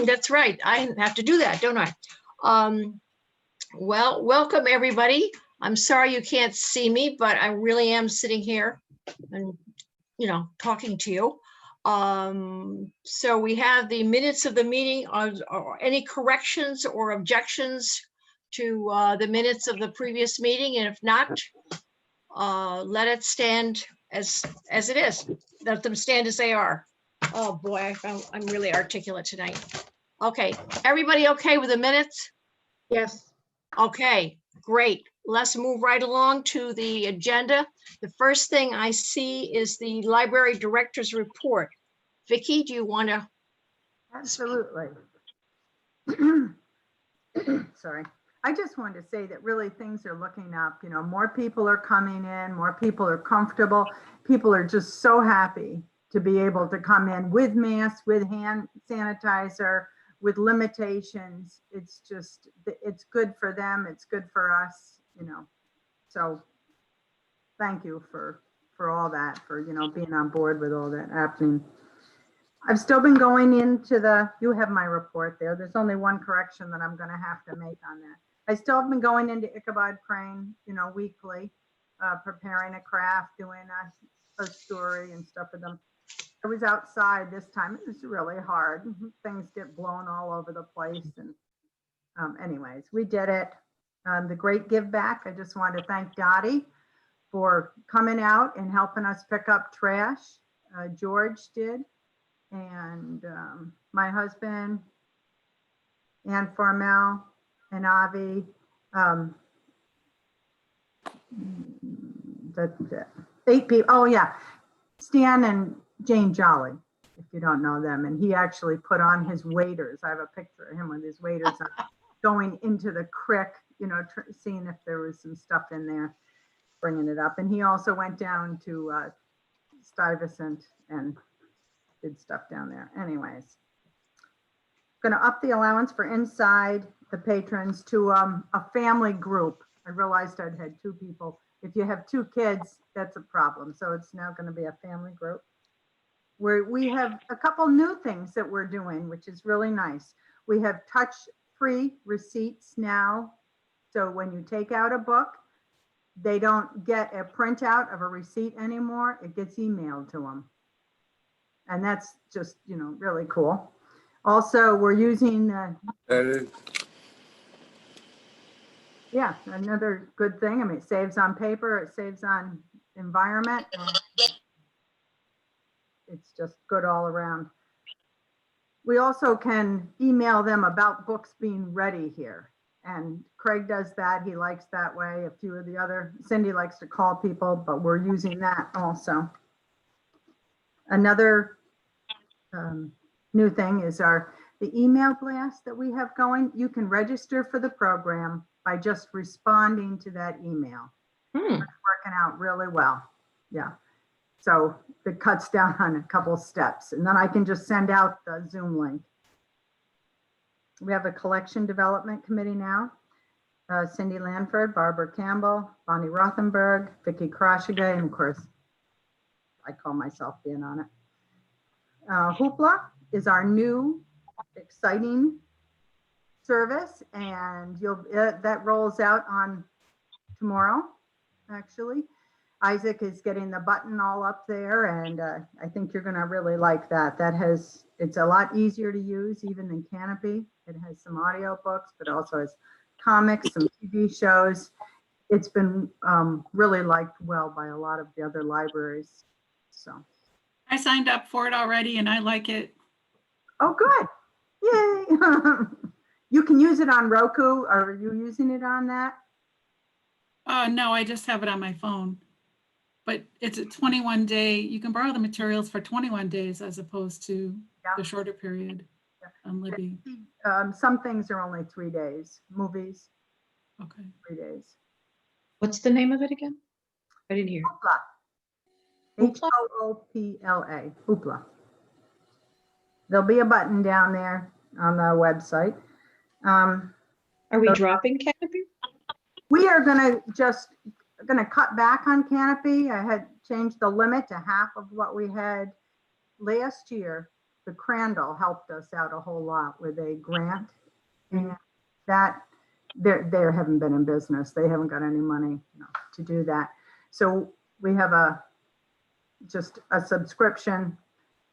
That's right. I have to do that, don't I? Well, welcome everybody. I'm sorry you can't see me, but I really am sitting here and, talking to you. So we have the minutes of the meeting. Are any corrections or objections to the minutes of the previous meeting? And if not, let it stand as it is. Let them stand as they are. Oh boy, I'm really articulate tonight. Okay, everybody okay with the minutes? Yes. Okay, great. Let's move right along to the agenda. The first thing I see is the library director's report. Vicki, do you want to? Absolutely. Sorry. I just wanted to say that really things are looking up. You know, more people are coming in, more people are comfortable. People are just so happy to be able to come in with masks, with hand sanitizer, with limitations. It's just, it's good for them. It's good for us, you know. So thank you for all that, for, you know, being on board with all that happening. I've still been going into you have my report there. There's only one correction that I'm going to have to make on that. I still have been going into Ichabod Crane, you know, weekly, preparing a craft, doing a story and stuff with them. I was outside this time. It was really hard. Things get blown all over the place. And anyways, we did it. The great give back. I just want to thank Dottie for coming out and helping us pick up trash. George did. And my husband, Ann Formel, and Avi. That's it. 8 people. Oh yeah, Stan and Jane Jolly, if you don't know them. And he actually put on his waders. I have a picture of him with his waders on, going into the creek, you know, seeing if there was some stuff in there, bringing it up. And he also went down to Stuyvesant and did stuff down there. Anyways, going to up the allowance for inside the patrons to a family group. I realized I'd had 2 people. If you have 2 kids, that's a problem. So it's now going to be a family group. Where we have a couple new things that we're doing, which is really nice. We have touch-free receipts now. So when you take out a book, they don't get a printout of a receipt anymore. It gets emailed to them. And that's just, you know, really cool. Also, we're using, yeah, another good thing. I mean, it saves on paper, it saves on environment. It's just good all around. We also can email them about books being ready here. And Craig does that. He likes that way. A few of the other, Cindy likes to call people, but we're using that also. Another new thing is the email blast that we have going. You can register for the program by just responding to that email. It's working out really well. Yeah. So it cuts down on a couple steps, and then I can just send out the Zoom link. We have a collection development committee now. Cindy Lanford, Barbara Campbell, Bonnie Rothenberg, Vicki Kroshige, and of course, I call myself being on it. Hoopla is our new exciting service, and that rolls out on tomorrow, actually. Isaac is getting the button all up there, and I think you're going to really like that. It's a lot easier to use even than Canopy. It has some audio books, but also has comics, some TV shows. It's been really liked well by a lot of the other libraries. So I signed up for it already and I like it. Oh, good. Yay. You can use it on Roku. Are you using it on that? No, I just have it on my phone. But it's a 21-day, you can borrow the materials for 21 days as opposed to the shorter period on Libby. Some things are only 3 days. Movies. Okay. 3 days. What's the name of it again? I didn't hear. Hoopla. Hoopla. Hoopla. There'll be a button down there on the website. Are we dropping Canopy? We are going to cut back on Canopy. I had changed the limit to half of what we had last year. the Crandall helped us out a whole lot with a grant. And that, they haven't been in business. They haven't got any money to do that. So we have just a subscription,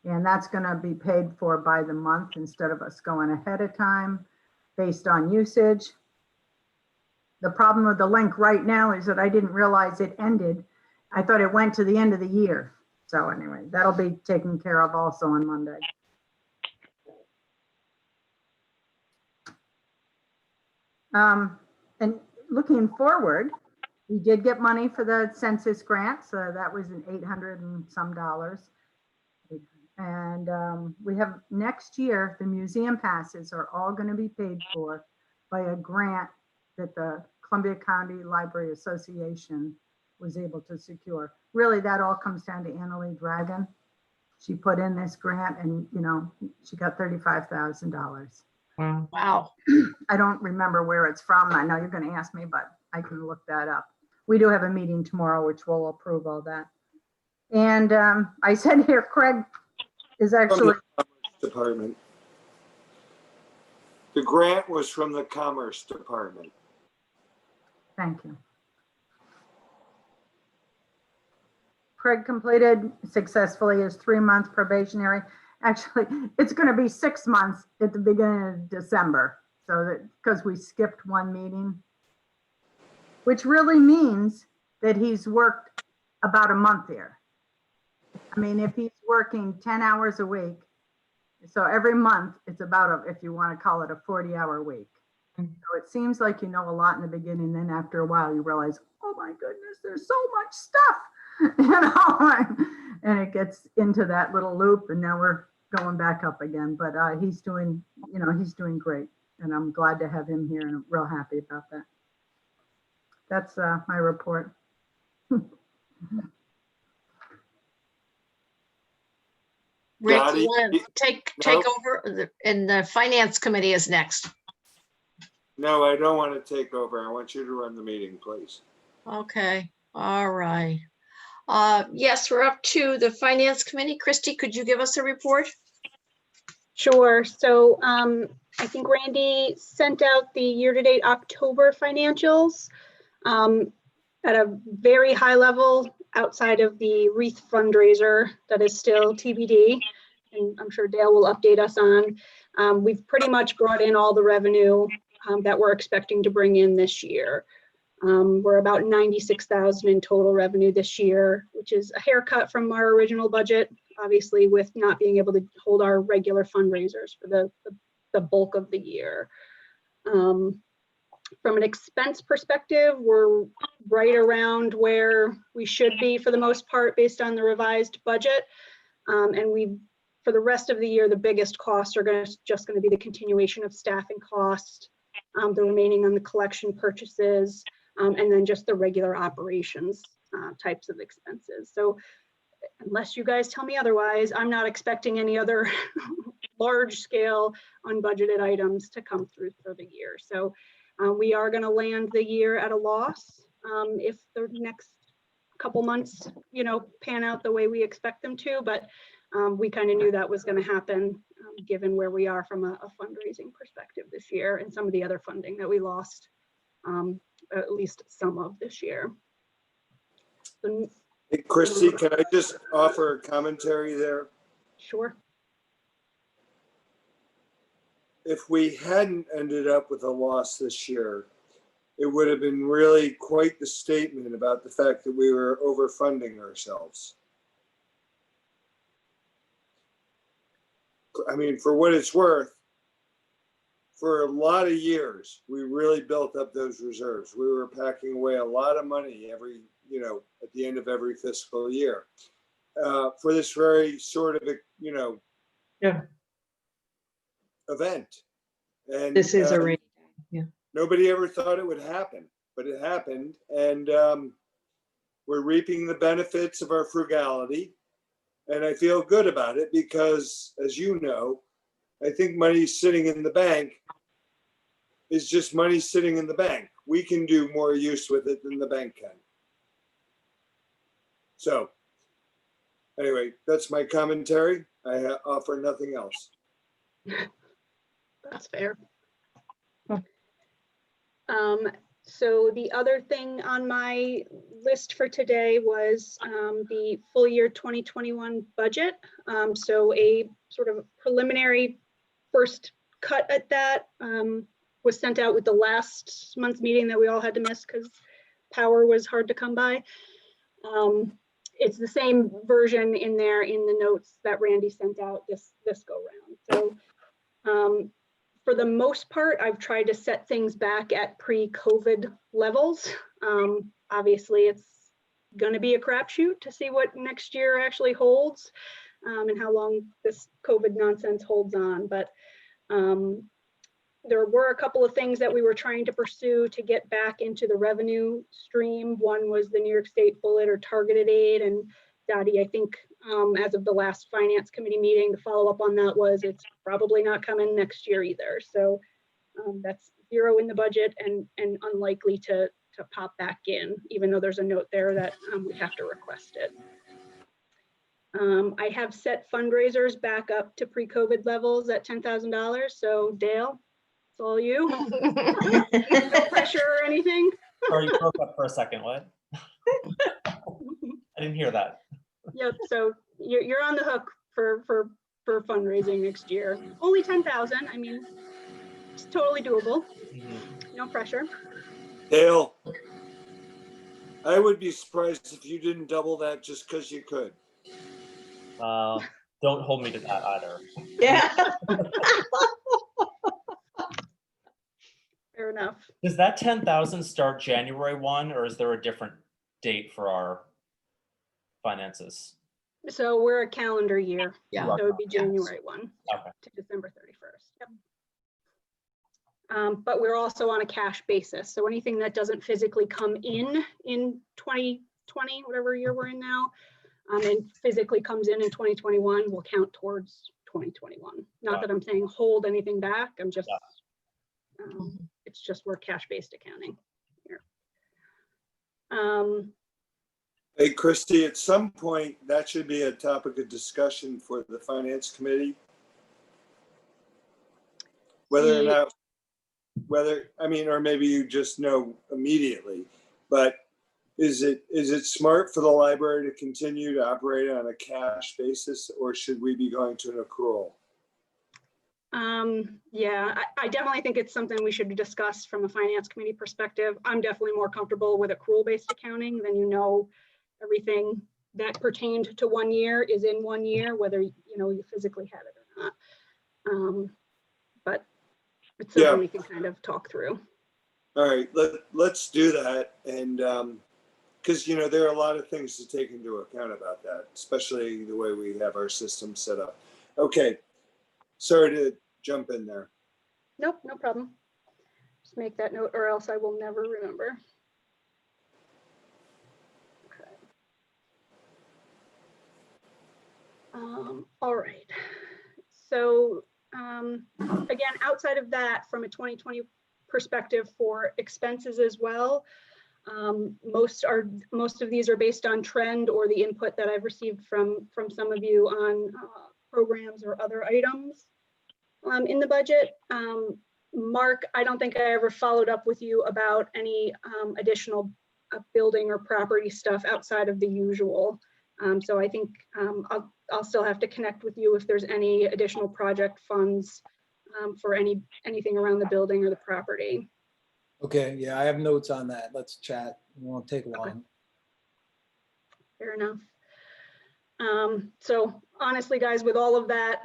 and that's going to be paid for by the month instead of us going ahead of time based on usage. The problem with the link right now is that I didn't realize it ended. I thought it went to the end of the year. So anyway, that'll be taken care of also on Monday. And looking forward, we did get money for the census grant, so that was an $800 and some. And we have next year, the museum passes are all going to be paid for by a grant that the Columbia County Library Association was able to secure. Really, that all comes down to Annalee Dragon. She put in this grant and, she got $35,000. Wow. Wow. I don't remember where it's from. I know you're going to ask me, but I can look that up. We do have a meeting tomorrow, which will approve all that. And I said here, Craig is actually. From the Commerce Department. The grant was from the Commerce Department. Thank you. Craig completed successfully his 3-month probationary. Actually, it's going to be 6 months at the beginning of December. So that because we skipped one meeting, which really means that he's worked about a month here. I mean, if he's working 10 hours a week, so every month it's about if you want to call it a 40-hour week. So it seems like you know a lot in the beginning, then after a while you realize, oh my goodness, there's so much stuff, and it gets into that little loop, and now we're going back up again. But he's doing, he's doing great, and I'm glad to have him here, and I'm real happy about that. That's my report. Rick, Dottie, you want to take no. over, and the finance committee is next. No, I don't want to take over. I want you to run the meeting, please. Okay, all right. Yes, we're up to the finance committee. Christy, could you give us a report? Sure. So I think Randy sent out the year-to-date October financials at a very high level outside of the wreath fundraiser that is still TBD, and I'm sure Dale will update us on. We've pretty much brought in all the revenue that we're expecting to bring in this year. We're about 96,000 in total revenue this year, which is a haircut from our original budget, obviously with not being able to hold our regular fundraisers for the bulk of the year. From an expense perspective, we're right around where we should be for the most part based on the revised budget. And for the rest of the year, the biggest costs are just going to be the continuation of staffing costs, the remaining on the collection purchases, and then just the regular operations types of expenses. So unless you guys tell me otherwise, I'm not expecting any other large scale unbudgeted items to come through for the year. So we are going to land the year at a loss if the next couple months, pan out the way we expect them to. But we kind of knew that was going to happen given where we are from a fundraising perspective this year and some of the other funding that we lost, at least some of this year. So, Hey, Christy, can I just offer a commentary there? sure. If we hadn't ended up with a loss this year, it would have been really quite the statement about the fact that we were overfunding ourselves. I mean, for what it's worth, for a lot of years, we really built up those reserves. We were packing away a lot of money every, at the end of every fiscal year for this very sort of, Yeah. event. And This is a rainy day. Yeah. nobody ever thought it would happen, but it happened. And we're reaping the benefits of our frugality. And I feel good about it because, as you know, I think money sitting in the bank is just money sitting in the bank. We can do more use with it than the bank can. So anyway, that's my commentary. I offer nothing else. That's fair. Huh. So the other thing on my list for today was the full year 2021 budget. So a sort of preliminary first cut at that was sent out with the last month's meeting that we all had to miss because power was hard to come by. It's the same version in there in the notes that Randy sent out this go round. So for the most part, I've tried to set things back at pre-COVID levels. Obviously, it's going to be a crapshoot to see what next year actually holds and how long this COVID nonsense holds on. But there were a couple of things that we were trying to pursue to get back into the revenue stream. One was the New York State bullet or targeted aid. And Dottie, I think as of the last finance committee meeting, the follow up on that was it's probably not coming next year either. So that's zero in the budget and unlikely to pop back in, even though there's a note there that we have to request it. I have set fundraisers back up to pre-COVID levels at $10,000. So Dale, it's all you. No pressure or anything. Sorry, you broke up for a second. What? I didn't hear that. Yep. So you're on the hook for fundraising next year. Only 10,000. I mean, it's totally doable. No pressure. Dale, I would be surprised if you didn't double that just because you could. Don't hold me to that either. Yeah. Fair enough. Does that 10,000 start January 1, or is there a different date for our finances? So we're a calendar year. Yeah. So it would be January 1 Okay. to December 31st. Yep. But we're also on a cash basis. So anything that doesn't physically come in 2020, whatever year we're in now, and physically comes in 2021 will count towards 2021. Not that I'm saying hold anything back. I'm just, it's just we're cash-based accounting here. Hey, Christy, at some point, that should be a topic of discussion for the finance committee. Whether or not, or maybe you just know immediately, but is it smart for the library to continue to operate on a cash basis, or should we be going to an accrual? Yeah, I definitely think it's something we should discuss from a finance committee perspective. I'm definitely more comfortable with accrual-based accounting than everything that pertained to 1 year is in 1 year, whether you physically had it or not. But it's something we can kind of talk through. All right, let's do that, and because there are a lot of things to take into account about that, especially the way we have our system set up. Okay, sorry to jump in there. Nope, no problem. Just make that note or else I will never remember. Okay. All right. So again, outside of that, from a 2020 perspective for expenses as well, most of these are based on trend or the input that I've received from some of you on programs or other items in the budget. Mark, I don't think I ever followed up with you about any additional building or property stuff outside of the usual. So I think I'll still have to connect with you if there's any additional project funds for anything around the building or the property. Okay, yeah, I have notes on that. Let's chat. It won't take long. Okay. Fair enough. So honestly, guys, with all of that,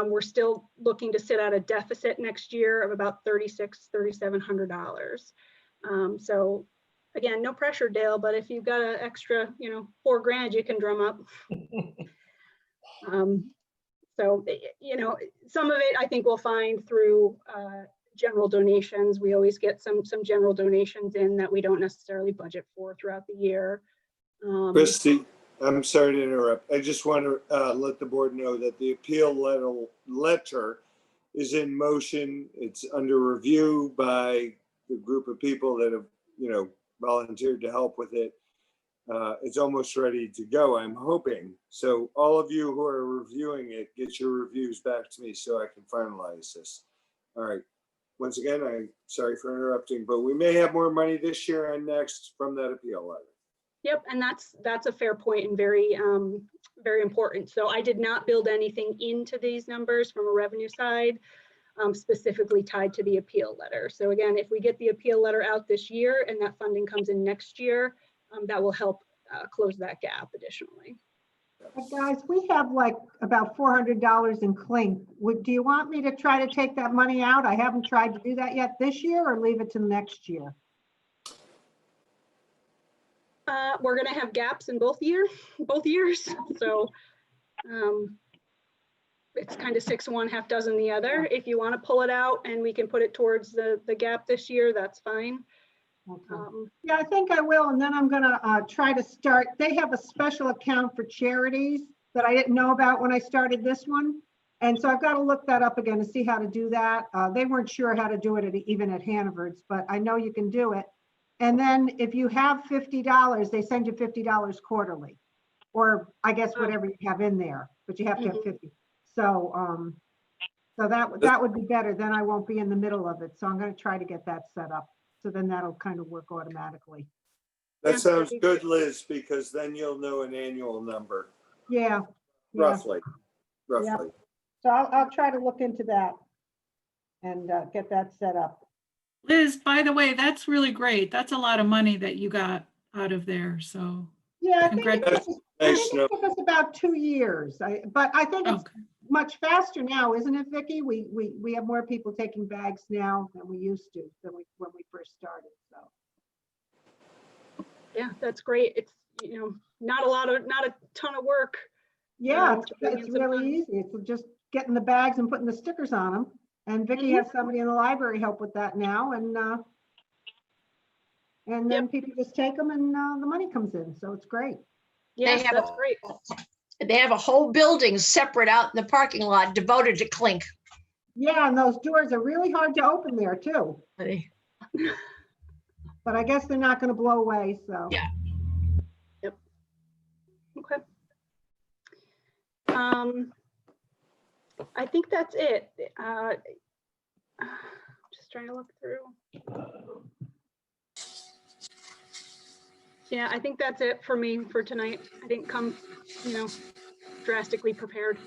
we're still looking to sit at a deficit next year of about $3,700. So again, no pressure, Dale, but if you've got an extra, $4 grand, you can drum up. So, some of it I think we'll find through general donations. We always get some general donations in that we don't necessarily budget for throughout the year. Christy, I'm sorry to interrupt. I just want to let the board know that the appeal letter is in motion. It's under review by the group of people that have, volunteered to help with it. It's almost ready to go, I'm hoping. So all of you who are reviewing it, get your reviews back to me so I can finalize this. All right. Once again, I'm sorry for interrupting, but we may have more money this year and next from that appeal letter. Yep, and that's a fair point and very very important. So I did not build anything into these numbers from a revenue side, specifically tied to the appeal letter. So again, if we get the appeal letter out this year and that funding comes in next year, that will help close that gap additionally. But guys, we have like about $400 in clink. Do you want me to try to take that money out? I haven't tried to do that yet this year, or leave it to next year? We're gonna have gaps in both years. So it's kind of 6 one, half dozen the other. If you want to pull it out and we can put it towards the gap this year, that's fine. Okay. Yeah, I think I will. And then I'm gonna try to start, they have a special account for charities that I didn't know about when I started this one. And so I've got to look that up again to see how to do that. They weren't sure how to do it even at Hannaford's, but I know you can do it. And then if you have $50, they send you $50 quarterly, or I guess whatever you have in there, but you have to have 50. So, so that would be better. Then I won't be in the middle of it. So I'm going to try to get that set up. So then that'll kind of work automatically. That sounds good, Liz, because then you'll know an annual number, Yeah. roughly. So I'll try to look into that and get that set up. Liz, by the way, that's really great. That's a lot of money that you got out of there. So Yeah, I think it That's nice. took us about 2 years. But I think it's okay. much faster now, isn't it, Vicki? We have more people taking bags now than we used to, when we first started. So Yeah, that's great. It's, you know, not a ton of work. yeah, to bring it's in some really funds. easy. It's just getting the bags and putting the stickers on them. And Vicki has somebody in the library help with that now, and then people just take them and the money comes in. So it's great. Yes, have that's great. They have a whole building separate out in the parking lot devoted to clink. Yeah, and those doors are really hard to open there too. They- But I guess they're not going to blow away. So Yeah. Okay. I think that's it. Just trying to look through. Yeah, I think that's it for me for tonight. I didn't come, drastically prepared.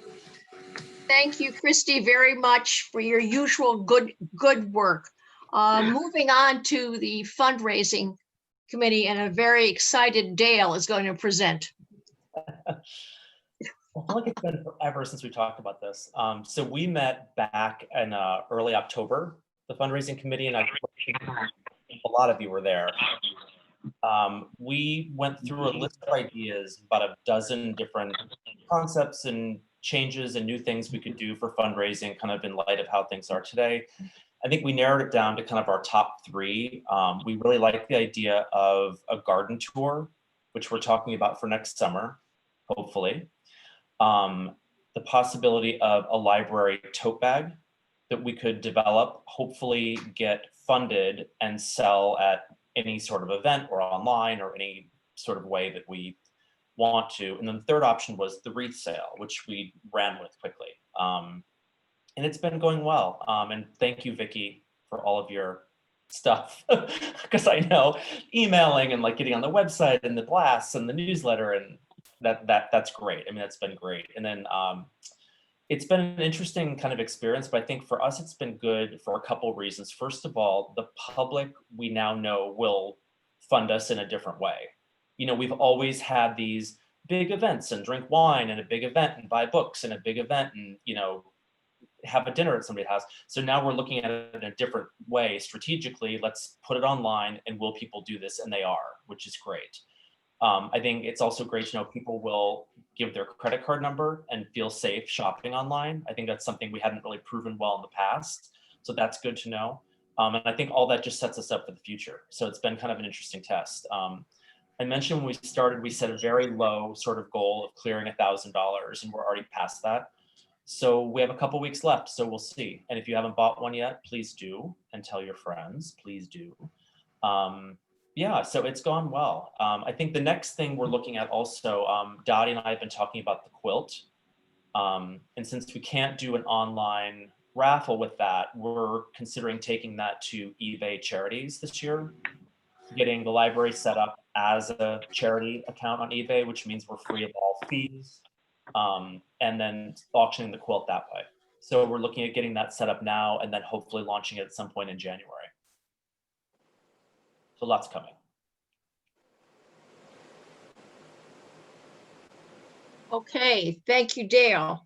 Thank you, Christy, very much for your usual good work. Moving on to the fundraising committee, and a very excited Dale is going to present. I feel like it's been forever since we talked about this. So we met back in early October, the fundraising committee, and I a lot of you were there. We went through a list of ideas, about a dozen different concepts and changes and new things we could do for fundraising, kind of in light of how things are today. I think we narrowed it down to kind of our top 3. We really like the idea of a garden tour, which we're talking about for next summer, hopefully. The possibility of a library tote bag that we could develop, hopefully get funded and sell at any sort of event or online or any sort of way that we want to. And then the third option was the wreath sale, which we ran with quickly. And it's been going well. And thank you, Vicki, for all of your stuff, because I know emailing and like getting on the website and the blasts and the newsletter, and that's great. I mean, that's been great. And then it's been an interesting kind of experience, but I think for us, it's been good for a couple of reasons. First of all, the public, we now know, will fund us in a different way. We've always had these big events and drink wine and a big event and buy books and a big event and, have a dinner at somebody's house. So now we're looking at it in a different way strategically. Let's put it online, and will people do this? And they are, which is great. I think it's also great to know people will give their credit card number and feel safe shopping online. I think that's something we hadn't really proven well in the past. So that's good to know. And I think all that just sets us up for the future. So it's been kind of an interesting test. I mentioned when we started, we set a very low sort of goal of clearing $1,000, and we're already past that. So we have a couple weeks left, so we'll see. And if you haven't bought one yet, please do, and tell your friends, please do. Yeah, so it's gone well. I think the next thing we're looking at also, Dottie and I have been talking about the quilt. And since we can't do an online raffle with that, we're considering taking that to eBay charities this year, getting the library set up as a charity account on eBay, which means we're free of all fees, and then auctioning the quilt that way. So we're looking at getting that set up now and then hopefully launching it at some point in January. So lots coming. Okay, thank you, Dale.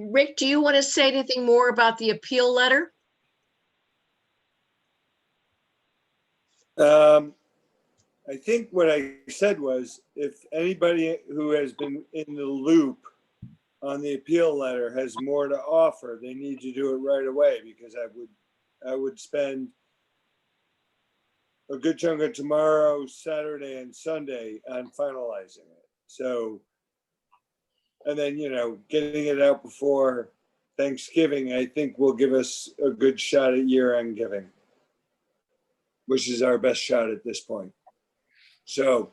Rick, do you want to say anything more about the appeal letter? I think what I said was, if anybody who has been in the loop on the appeal letter has more to offer, they need to do it right away, because I would spend a good chunk of tomorrow, Saturday and Sunday on finalizing it. So, and then, you know, getting it out before Thanksgiving, I think will give us a good shot at year-end giving, which is our best shot at this point. So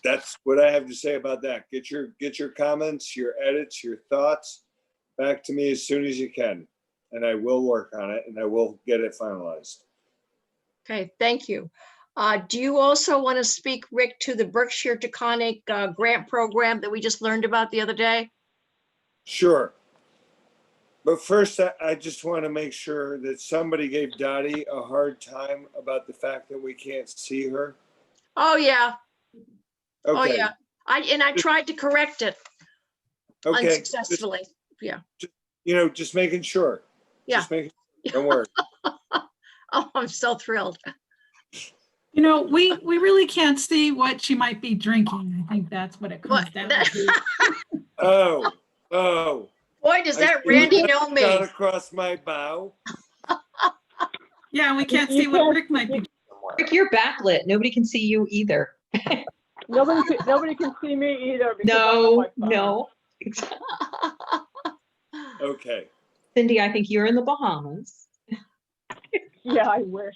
that's what I have to say about that. Get your comments, your edits, your thoughts back to me as soon as you can, and I will work on it and I will get it finalized. Okay, thank you. Do you also want to speak, Rick, to the Berkshire Taconic grant program that we just learned about the other day? Sure. But first, I just want to make sure that somebody gave Dottie a hard time about the fact that we can't see her. Oh, yeah. Oh, Okay, yeah. I tried to correct it okay. unsuccessfully. Yeah. You know, just making sure. Yeah. Just making, don't worry. Oh, I'm so thrilled. You know, we really can't see what she might be drinking. I think that's what it comes What? down to. Oh. Boy, does I that see Randy what know me? Got across my bow. Yeah, we can't see what Rick might be. Rick, you're backlit. Nobody can see you either. Nobody can see me either. Because I'm on my No. Okay. Cindy, I think you're in the Bahamas. Yeah, I wish.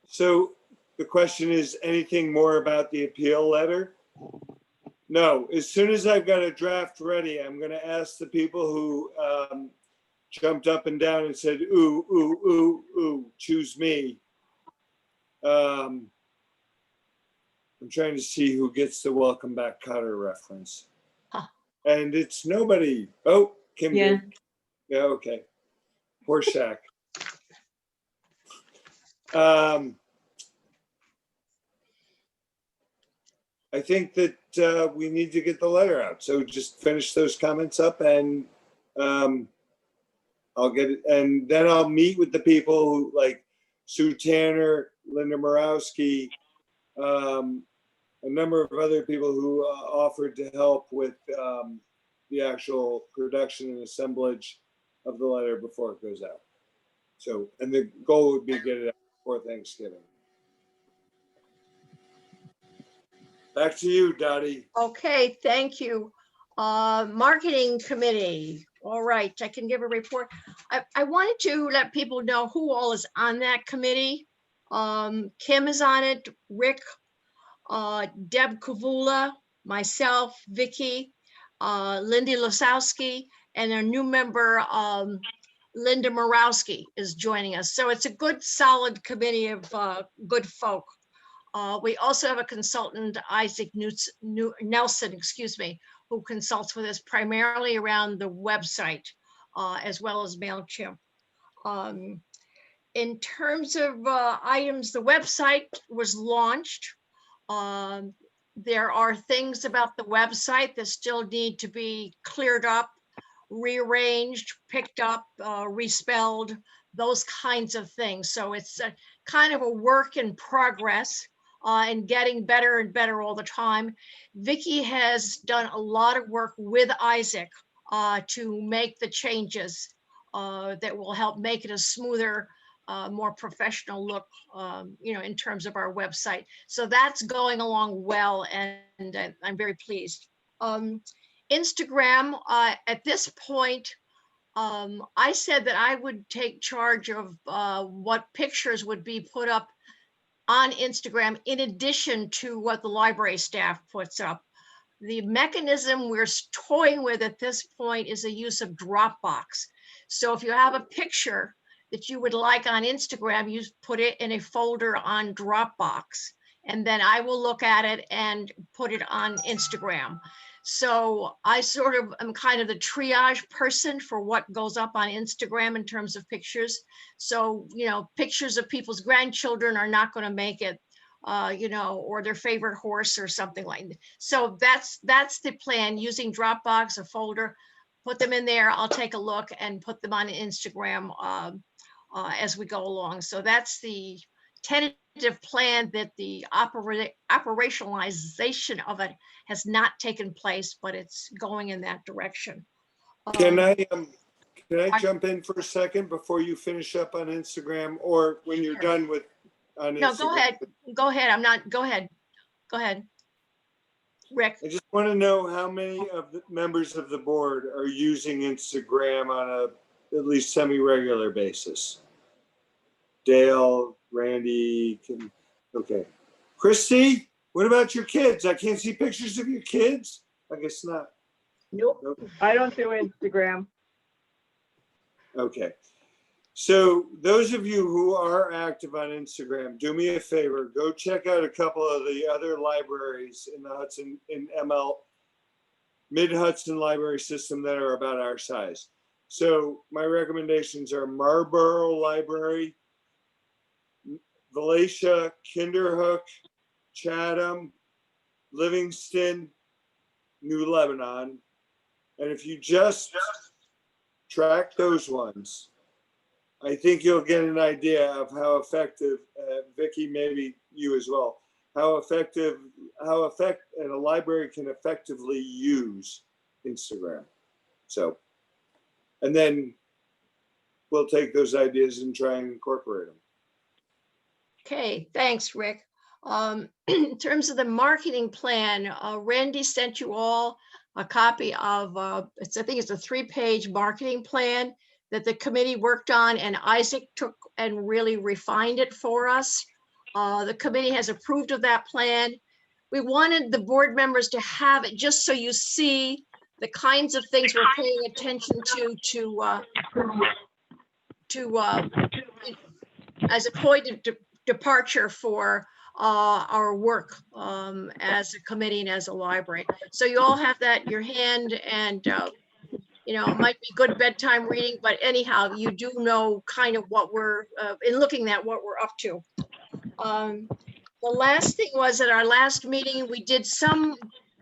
So the question is, anything more about the appeal letter? No, as soon as I've got a draft ready, I'm going to ask the people who jumped up and down and said, ooh, ooh, ooh, ooh, choose me. I'm trying to see who gets the Welcome Back Kotter reference. Huh. And it's nobody. Oh, Kim Yeah. did. Yeah, okay. Poor Shaq. I think that we need to get the letter out. So just finish those comments up, and I'll get it. And then I'll meet with the people who, like Sue Tanner, Linda Morawski, a number of other people who offered to help with the actual production and assemblage of the letter before it goes out. So, and the goal would be to get it out before Thanksgiving. Back to you, Dottie. Okay, thank you. Marketing committee. All right, I can give a report. I wanted to let people know who all is on that committee. Kim is on it, Rick, Deb Kavula, myself, Vicky, Lindy Lasowski, and a new member, Linda Morawski is joining us. So it's a good, solid committee of good folk. We also have a consultant, Isaac Nelson, who consults with us primarily around the website, as well as MailChimp. In terms of items, the website was launched. There are things about the website that still need to be cleared up, rearranged, picked up, respelled, those kinds of things. So it's a kind of a work in progress. And getting better and better all the time. Vicky has done a lot of work with Isaac to make the changes that will help make it a smoother, more professional look, in terms of our website. So that's going along well, and I'm very pleased. Instagram, at this point, I said that I would take charge of what pictures would be put up on Instagram in addition to what the library staff puts up. The mechanism we're toying with at this point is the use of Dropbox. So if you have a picture that you would like on Instagram, you put it in a folder on Dropbox, and then I will look at it and put it on Instagram. So I sort of am kind of the triage person for what goes up on Instagram in terms of pictures. So, you know, pictures of people's grandchildren are not going to make it, you know, or their favorite horse or something like that. So that's the plan, using Dropbox, a folder, put them in there. I'll take a look and put them on Instagram as we go along. So that's the tentative plan, that the operationalization of it has not taken place, but it's going in that direction. Can I jump in for a second before you finish up on Instagram, or when you're done with on No, Instagram? go ahead. Go ahead. Rick. I just want to know how many of the members of the board are using Instagram on a at least semi-regular basis. Dale, Randy, okay. Christy, what about your kids? I can't see pictures of your kids. I guess not. Nope. I don't do Instagram. Okay. So those of you who are active on Instagram, do me a favor, go check out a couple of the other libraries in the Hudson, in Mid-Hudson library system that are about our size. So my recommendations are Marlborough Library, Valatia, Kinderhook, Chatham, Livingston, New Lebanon. And if you just track those ones, I think you'll get an idea of how effective, Vicki, maybe you as well, how a library can effectively use Instagram. So, and then we'll take those ideas and try and incorporate them. Okay, thanks, Rick. In terms of the marketing plan, Randy sent you all a copy of, I think it's a 3-page marketing plan that the committee worked on, and Isaac took and really refined it for us. The committee has approved of that plan. We wanted the board members to have it just so you see the kinds of things we're paying attention to as a point of departure for our work as a committee and as a library. So you all have that in your hand, and you know, it might be good bedtime reading, but anyhow, you do know kind of what we're in looking at what we're up to. The last thing was, at our last meeting, we did some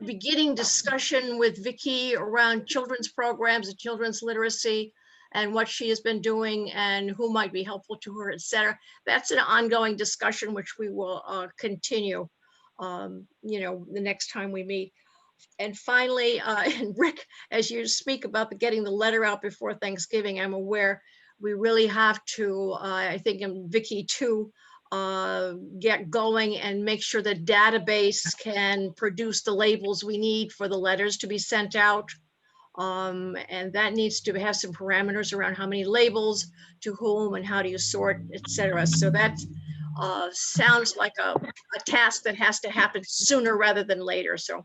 beginning discussion with Vicki around children's programs and children's literacy and what she has been doing and who might be helpful to her, etc. That's an ongoing discussion which we will continue, you know, the next time we meet. And finally, and Rick, as you speak about getting the letter out before Thanksgiving, I'm aware we really have to, I think, and Vicki too, get going and make sure the database can produce the labels we need for the letters to be sent out. And that needs to have some parameters around how many labels, to whom, and how do you sort, etc. So that sounds like a task that has to happen sooner rather than later. So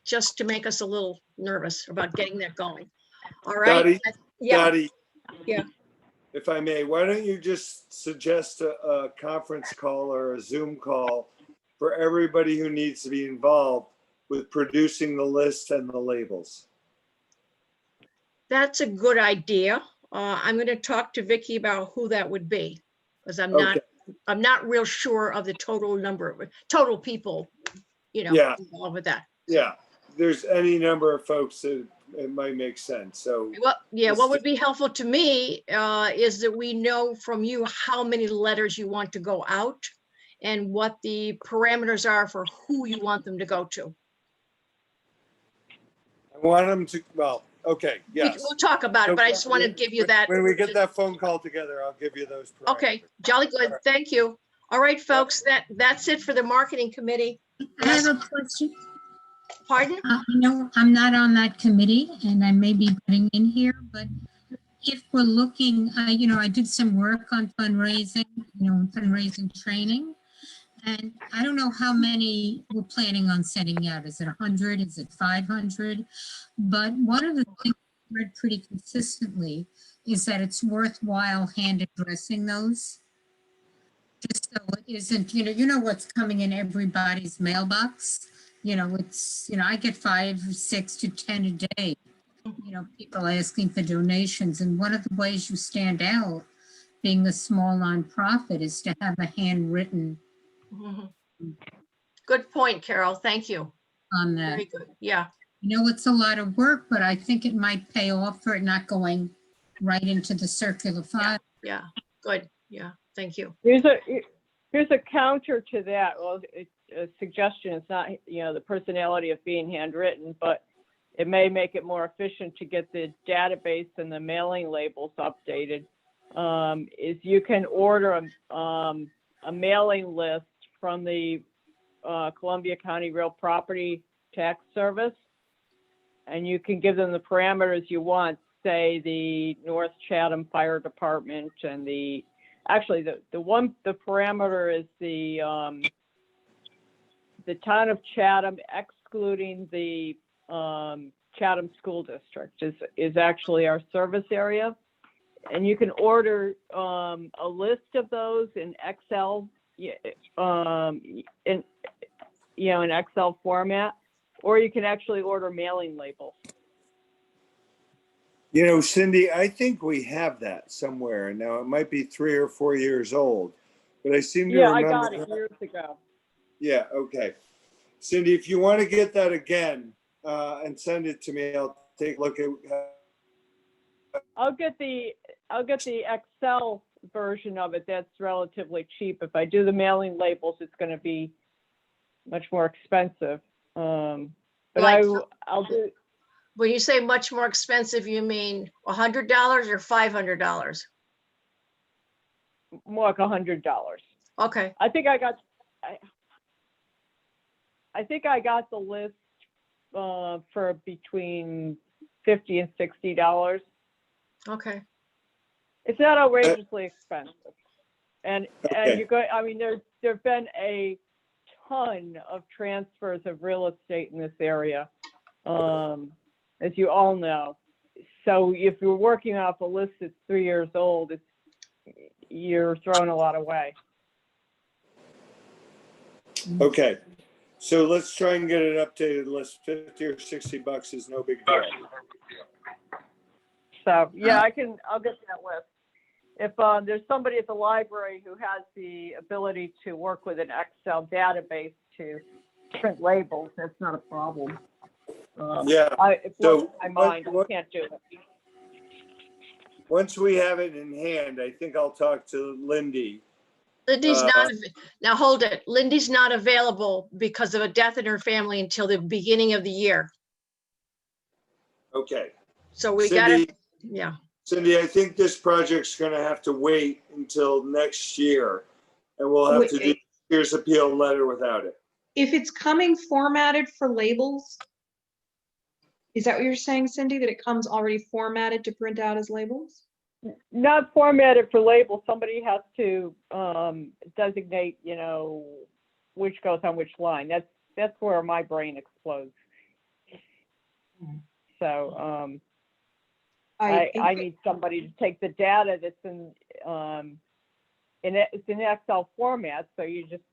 just to make us a little nervous about getting that going. All right. Dottie, yeah. Dottie, yeah. If I may, why don't you just suggest a conference call or a Zoom call for everybody who needs to be involved with producing the list and the labels? That's a good idea. I'm going to talk to Vicki about who that would be, because I'm not real sure of the total number of total people, you know, involved with that. Yeah, there's any number of folks that it might make sense. So well, yeah, what would be helpful to me is that we know from you how many letters you want to go out and what the parameters are for who you want them to go to. I want them to, well, okay, yes. We'll talk about it, but I just want to give you that. When we get that phone call together, I'll give you those parameters. Okay, jolly good. Right. Thank you. All right, folks, that's it for the marketing committee. I have a question. Pardon? I'm not on that committee and I may be butting in here, but if we're looking, I did some work on fundraising, fundraising training. And I don't know how many we're planning on sending out. Is it 100? Is it 500? But one of the things I've read pretty consistently is that it's worthwhile hand addressing those. Just so it isn't, what's coming in everybody's mailbox. I get 5, 6 to 10 a day. People asking for donations. And one of the ways you stand out, being a small nonprofit, is to have a handwritten Mhm. Good point, Carol. Thank you. on that. Very good. Yeah. It's a lot of work, but I think it might pay off for it not going right into the circular file. Yeah. Good. Yeah. Thank you. Here's a counter to that. Well, it's a suggestion. It's not, the personality of being handwritten, but it may make it more efficient to get the database and the mailing labels updated. Is you can order a mailing list from the Columbia County Real Property Tax Service, and you can give them the parameters you want, say the North Chatham Fire Department, and the parameter is the town of Chatham, excluding the Chatham School District is actually our service area. And you can order a list of those in Excel, in Excel format, or you can actually order mailing labels. Cindy, I think we have that somewhere. Now, it might be 3 or 4 years old, but I seem to Yeah, I remember. got it years ago. Yeah, okay. Cindy, if you want to get that again and send it to me, I'll take a look at. I'll get the Excel version of it. That's relatively cheap. If I do the mailing labels, it's going to be much more expensive. But Like- I'll do. When you say much more expensive, you mean $100 or $500? More like $100. Okay. I think I got the list for between $50 and $60. Okay. It's not outrageously expensive, and Okay. you go. I mean, there've been a ton of transfers of real estate in this area, as you all know. So if you're working off a list that's 3 years old, you're throwing a lot away. Okay. So let's try and get an updated list. 50 or 60 bucks is no big deal. So yeah, I'll get that list. If there's somebody at the library who has the ability to work with an Excel database to print labels, that's not a problem. Yeah. It blows my mind. I can't do it. Once we have it in hand, I think I'll talk to Lindy. Lindy's not, now hold it. Lindy's not available because of a death in her family until the beginning of the year. Okay. So we got Cindy, it. Yeah. Cindy, I think this project's going to have to wait until next year, and we'll have to do here's appeal letter without it. If it's coming formatted for labels, is that what you're saying, Cindy, that it comes already formatted to print out as labels? Not formatted for labels. Somebody has to designate, which goes on which line. That's where my brain explodes. So I need somebody to take the data that's in it's in Excel format. So you just,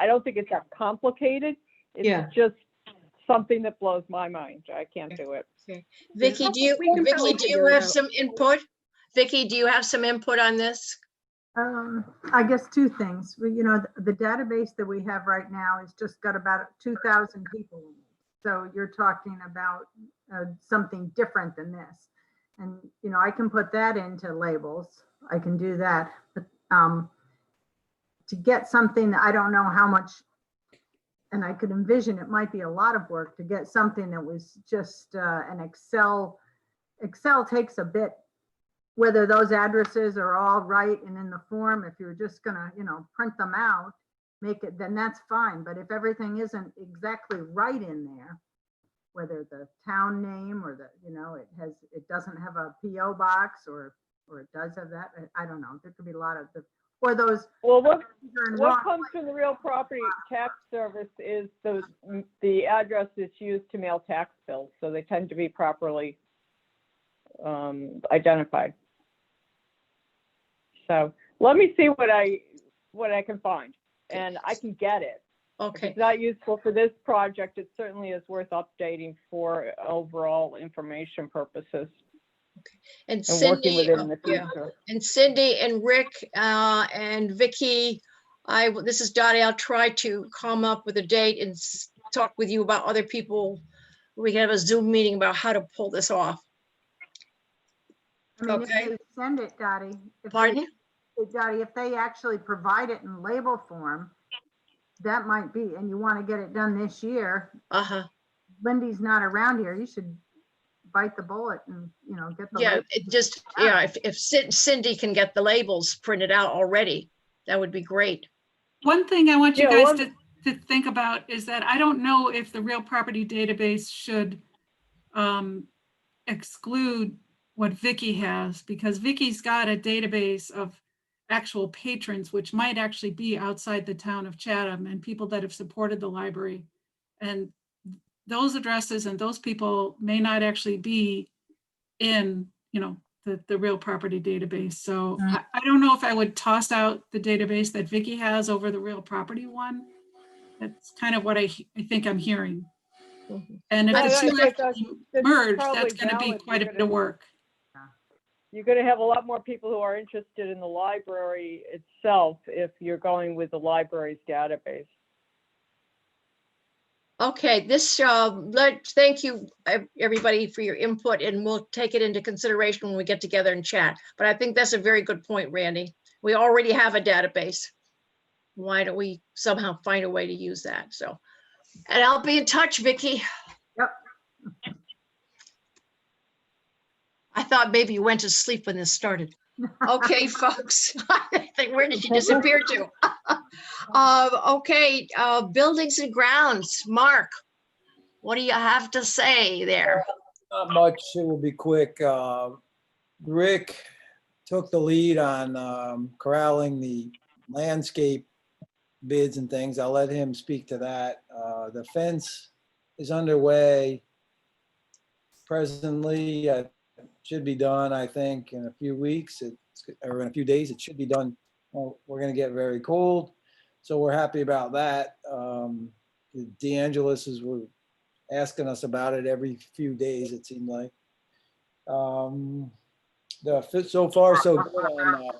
I don't think it's that complicated. It's just something that blows my mind. I can't do it. Okay. Vicky, do you have some input? Vicky, do you have some input on this? I guess two things. The database that we have right now has just got about 2,000 people in it. So you're talking about something different than this. And, I can put that into labels. I can do that. But to get something that I don't know how much, and I could envision it might be a lot of work to get something that was just an Excel. Excel takes a bit, whether those addresses are all right and in the form. If you're just gonna, print them out, make it, then that's fine. But if everything isn't exactly right in there, whether the town name or the, it doesn't have a PO box or it does have that, I don't know. There could be a lot of or those. Well, what wrong comes from the real property tax service is the address that's used to mail tax bills, so they tend to be properly identified. So let me see what I can find, and I can get it. If Okay, it's not useful for this project, it certainly is worth updating for overall information purposes and and working with Cindy, it in the yeah, future. and Cindy and Rick and Vicky, this is Dottie, I'll try to come up with a date and talk with you about other people. We can have a Zoom meeting about how to pull this off. I mean, if Okay. they send it, Dottie, Pardon? Dottie, if they actually provide it in label form, that might be, and you want to get it done this year, Uh-huh. Lindy's not around here, you should bite the bullet and, get the. Yeah, label. it just, yeah, if Cindy can get the labels printed out already, that would be great. One thing I want you Yeah, guys to think about is that I don't know if the real property database should exclude what Vicky has, because Vicky's got a database of actual patrons, which might actually be outside the town of Chatham and people that have supported the library. And those addresses and those people may not actually be in, the real property database. So I don't know if I would toss out the database that Vicky has over the real property one. That's kind of what I think I'm hearing. Mhm. And if I the think two that's actually probably merge, that's going to be valid. quite a bit of work. You're going to have a lot more people who are interested in the library itself if you're going with the library's database. Okay, thank you, everybody, for your input, and we'll take it into consideration when we get together and chat. But I think that's a very good point, Randy. We already have a database. Why don't we somehow find a way to use that? So, and I'll be in touch, Vicky. Yep. I thought maybe you went to sleep when this started. Okay, folks. I think, where did she disappear to? Okay, buildings and grounds. Mark, what do you have to say there? Not much, it will be quick. Rick took the lead on corralling the landscape bids and things. I'll let him speak to that. The fence is underway presently. Should be done, I think, in a few weeks, or in a few days. It should be done. Well, we're going to get very cold, so we're happy about that. The DeAngelis's were asking us about it every few days, it seemed like. So far, so good on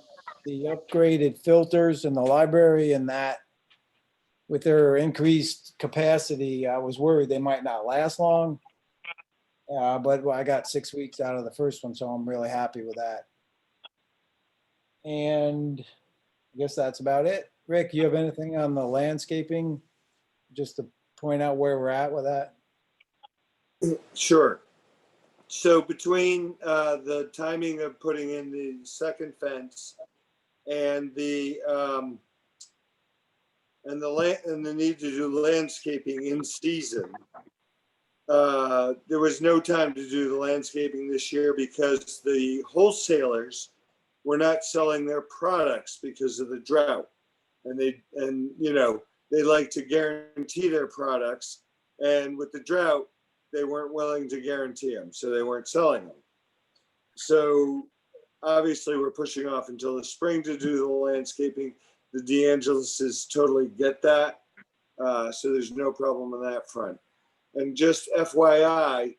the upgraded filters in the library, and that with their increased capacity, I was worried they might not last long. But I got 6 weeks out of the first one, so I'm really happy with that. And I guess that's about it. Rick, you have anything on the landscaping? Just to point out where we're at with that? Sure. So between the timing of putting in the second fence and the need to do landscaping in season, there was no time to do the landscaping this year because the wholesalers were not selling their products because of the drought, and they like to guarantee their products, and with the drought they weren't willing to guarantee them, so they weren't selling them. So obviously we're pushing off until the spring to do the landscaping. The DeAngelises totally get that, so there's no problem on that front. And just FYI,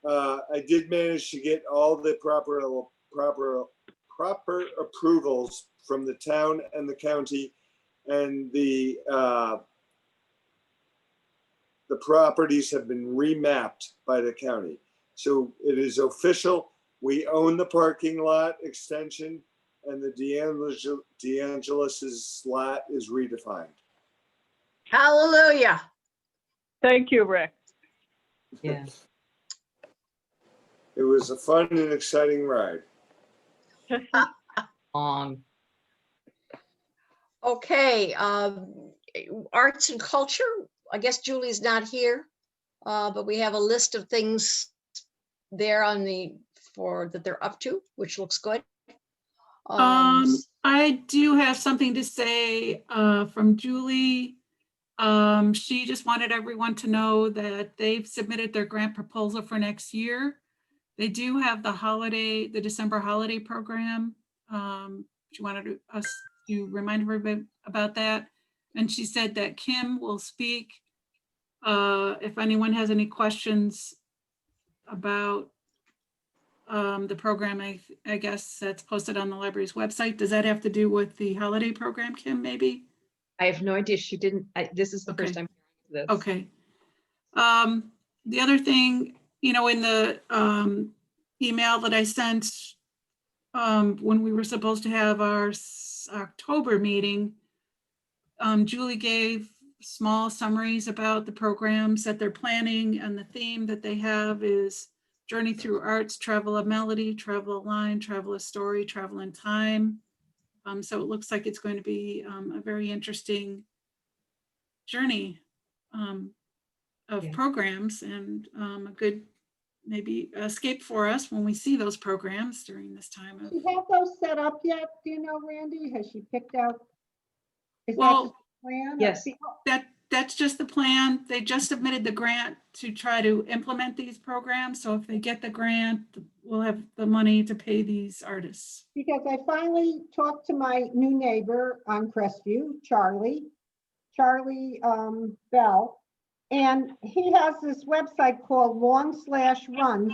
I did manage to get all the proper approvals from the town and the county, and the properties have been remapped by the county. So it is official. We own the parking lot extension, and the DeAngelis's lot is redefined. Hallelujah. Thank you, Rick. Yeah. It was a fun and exciting ride. Long. Okay, arts and culture, I guess Julie's not here, but we have a list of things there on that they're up to, which looks good. I do have something to say from Julie. She just wanted everyone to know that they've submitted their grant proposal for next year. They do have the December holiday program. She wanted us to remind everybody about that. And she said that Kim will speak if anyone has any questions about the program. I guess that's posted on the library's website. Does that have to do with the holiday program, Kim, maybe? I have no idea. She didn't, this is the first Okay. time hearing this. Okay. The other thing, in the email that I sent when we were supposed to have our October meeting, Julie gave small summaries about the programs that they're planning, and the theme that they have is Journey Through Arts, Travel of Melody, Travel of Line, Travel of Story, Travel in Time. So it looks like it's going to be a very interesting journey of Yeah. programs, and a good maybe escape for us when we see those programs during this time of. Do you have those set up yet? Do you know, Randy? Has she picked out? Is that Well, just a plan? yes. That's just the plan. They just submitted the grant to try to implement these programs. So if they get the grant, we'll have the money to pay these artists. Because I finally talked to my new neighbor on Crestview, Charlie Bell. And he has this website called /Run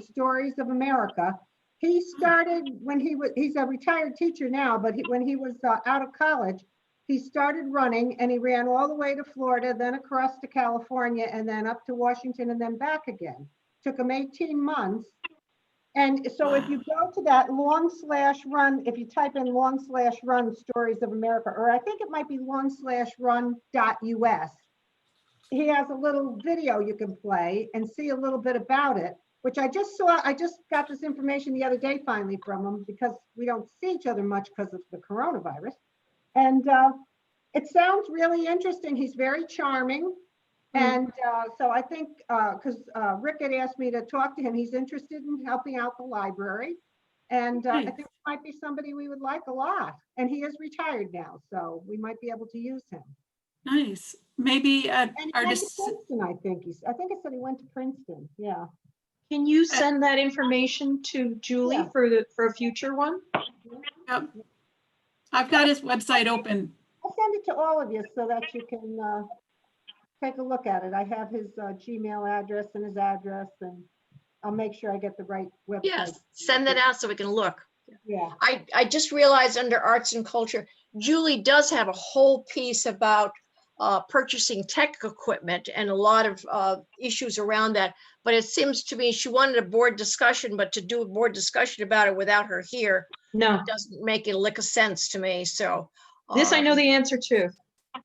Stories of America. He started when he's a retired teacher now, but when he was out of college, he started running, and he ran all the way to Florida, then across to California, and then up to Washington, and then back again. Took him 18 months. And so if you go to that /Run, if you type in /Run Stories of America, or I think it might be /Run.us, he has a little video you can play and see a little bit about it, which I just saw. I just got this information the other day finally from him, because we don't see each other much because of the coronavirus. And it sounds really interesting. He's very charming. And so I think, because Rick had asked me to talk to him, he's interested in helping out the library. And I think it might be somebody we would like a lot. And he is retired now, so we might be able to use him. Nice. Maybe And he went to Princeton, I think. I think it said he went to Princeton, yeah. Can you send that information to Julie Yeah. for a future one? Yep. I've got his website open. I'll send it to all of you so that you can take a look at it. I have his Gmail address and his address, and I'll make sure I get the right website. Yes, send that out so we can look. Yeah. I just realized under arts and culture, Julie does have a whole piece about purchasing tech equipment and a lot of issues around that. But it seems to me she wanted a board discussion, but to do a board discussion about it without her here No, doesn't make a lick of sense to me. So this I know the answer to.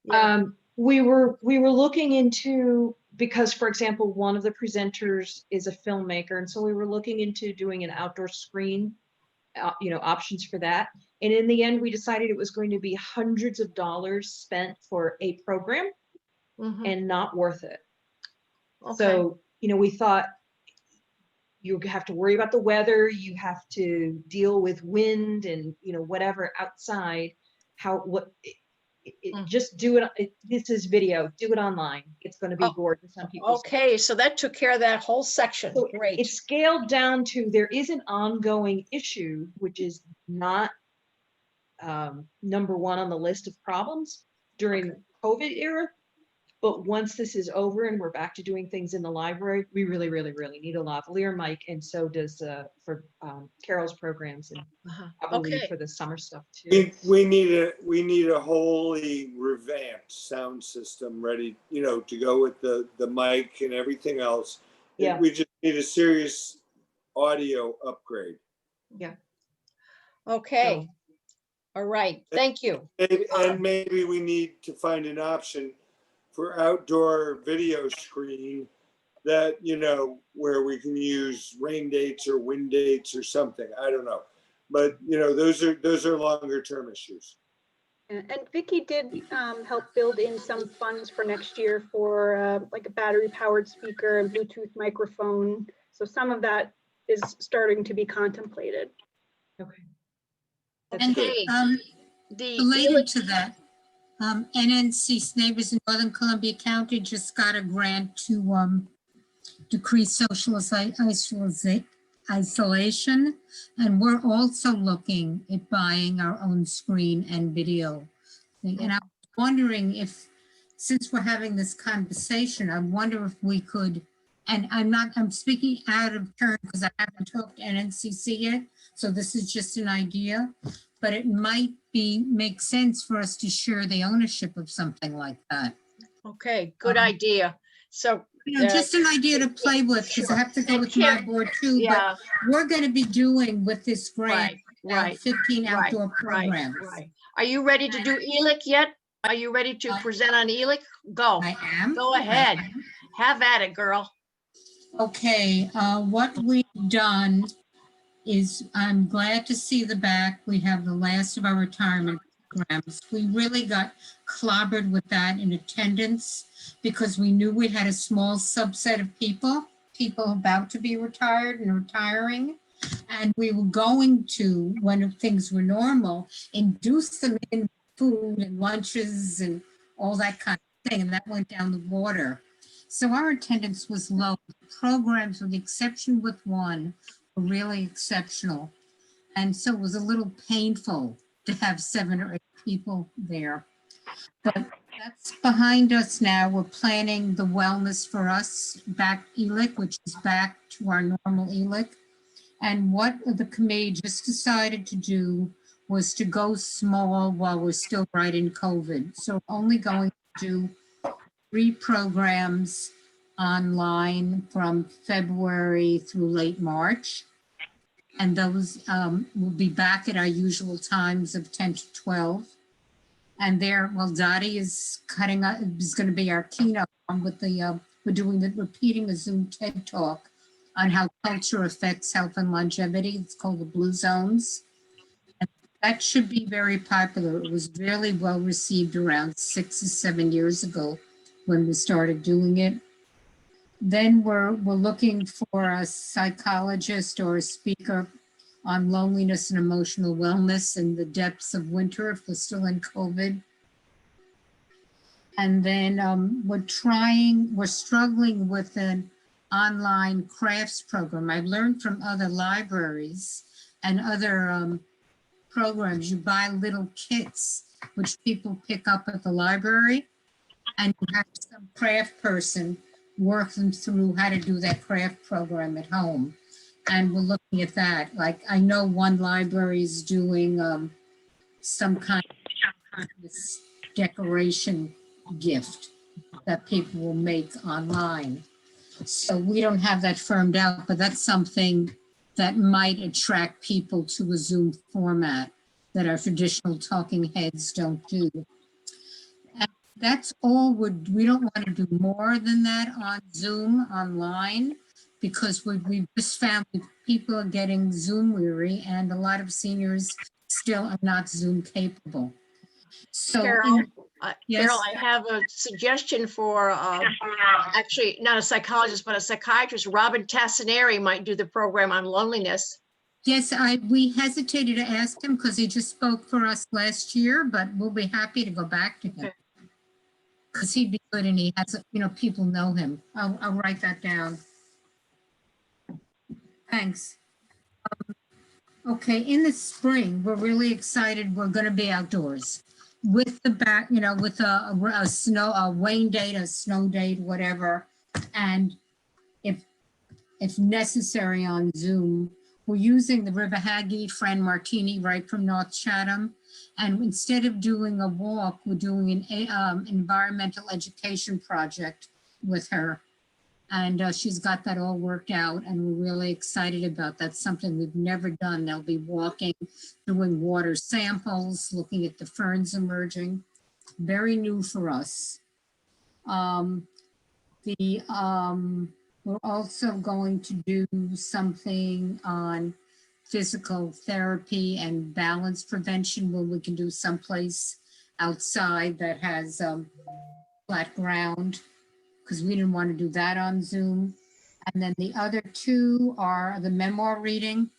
yeah. We were looking into, because for example, one of the presenters is a filmmaker, and so we were looking into doing an outdoor screen, options for that. And in the end, we decided it was going to be hundreds of dollars spent for a program Mhm. and not worth it. Okay. So, we thought you have to worry about the weather, you have to deal with wind and, whatever outside, just do it. This is video, do it online. It's going to be gorgeous on people's. Okay, so that took care of that whole section. So Great. it's scaled down to, there is an ongoing issue, which is not number one on the list of problems during COVID era. But once this is over and we're back to doing things in the library, we really, really, really need a lavalier mic, and so does for Carol's programs, and probably Okay. for the summer stuff too. We need a wholly revamped sound system ready, to go with the mic and everything else. Yeah. We just need a serious audio upgrade. Yeah. Okay. All right. Thank you. And maybe we need to find an option for outdoor video screening that, where we can use rain dates or wind dates or something. I don't know. But, those are longer term issues. And Vicky did help build in some funds for next year for like a battery powered speaker and Bluetooth microphone. So some of that is starting to be contemplated. Okay. That's And good. The related to that, NNC Neighbors in Northern Columbia County just got a grant to decrease social isolation. And we're also looking at buying our own screen and video thing. And I'm wondering if, since we're having this conversation, I wonder if we could, and I'm speaking out of turn because I haven't talked to NNCC yet. So this is just an idea, but it might make sense for us to share the ownership of something like that. Okay, good idea. So, Just an idea to play with, because I have to go with my board too, but yeah, we're going to be doing with this grant right, 15 outdoor programs. right. Are you ready to do ELIC yet? Are you ready to present on ELIC? Go, I am. go ahead. Have at it, girl. Okay, what we've done is, I'm glad to see the back. We have the last of our retirement programs. We really got clobbered with that in attendance because we knew we had a small subset of people about to be retired and retiring. And we were going to, when things were normal, induce them in food and lunches and all that kind of thing. And that went down the water. So our attendance was low. Programs, with the exception with one, were really exceptional. And so it was a little painful to have 7 or 8 people there. But that's behind us now. We're planning the Wellness for Us back ELIC, which is back to our normal ELIC. And what the committee just decided to do was to go small while we're still right in COVID. So we're only going to do 3 programs online from February through late March. And those will be back at our usual times of 10 to 12. And there, well, Dottie is going to be our keynote with we're repeating a Zoom TED Talk on how culture affects health and longevity. It's called the Blue Zones. And that should be very popular. It was really well received around 6 or 7 years ago when we started doing it. Then we're looking for a psychologist or a speaker on loneliness and emotional wellness in the depths of winter if we're still in COVID. And then we're struggling with an online crafts program. I've learned from other libraries and other programs, you buy little kits, which people pick up at the library, and you have some craft person work them through how to do that craft program at home. And we're looking at that. Like, I know one library is doing some kind of this decoration gift that people will make online. So we don't have that firmed out, but that's something that might attract people to a Zoom format that our traditional talking heads don't do. And that's all we don't want to do more than that on Zoom online, because we just found that people are getting Zoom weary and a lot of seniors still are not Zoom capable. So Carol, yes. Carol, I have a suggestion for, actually not a psychologist, but a psychiatrist. Robin Tassinari might do the program on loneliness. Yes, we hesitated to ask him because he just spoke for us last year, but we'll be happy to go back to him. Because he'd be good and he has, people know him. I'll write that down. Thanks. Okay, in the spring, we're really excited. We're going to be outdoors with with a rain date, a snow date, whatever. And if necessary on Zoom, we're using the River Haggy Fran Martini right from North Chatham. And instead of doing a walk, we're doing an environmental education project with her. And she's got that all worked out and we're really excited about that. Something we've never done. They'll be walking, doing water samples, looking at the ferns emerging. Very new for us. We're also going to do something on physical therapy and balance prevention where we can do someplace outside that has flat ground, because we didn't want to do that on Zoom. And then the other two are the memoir reading.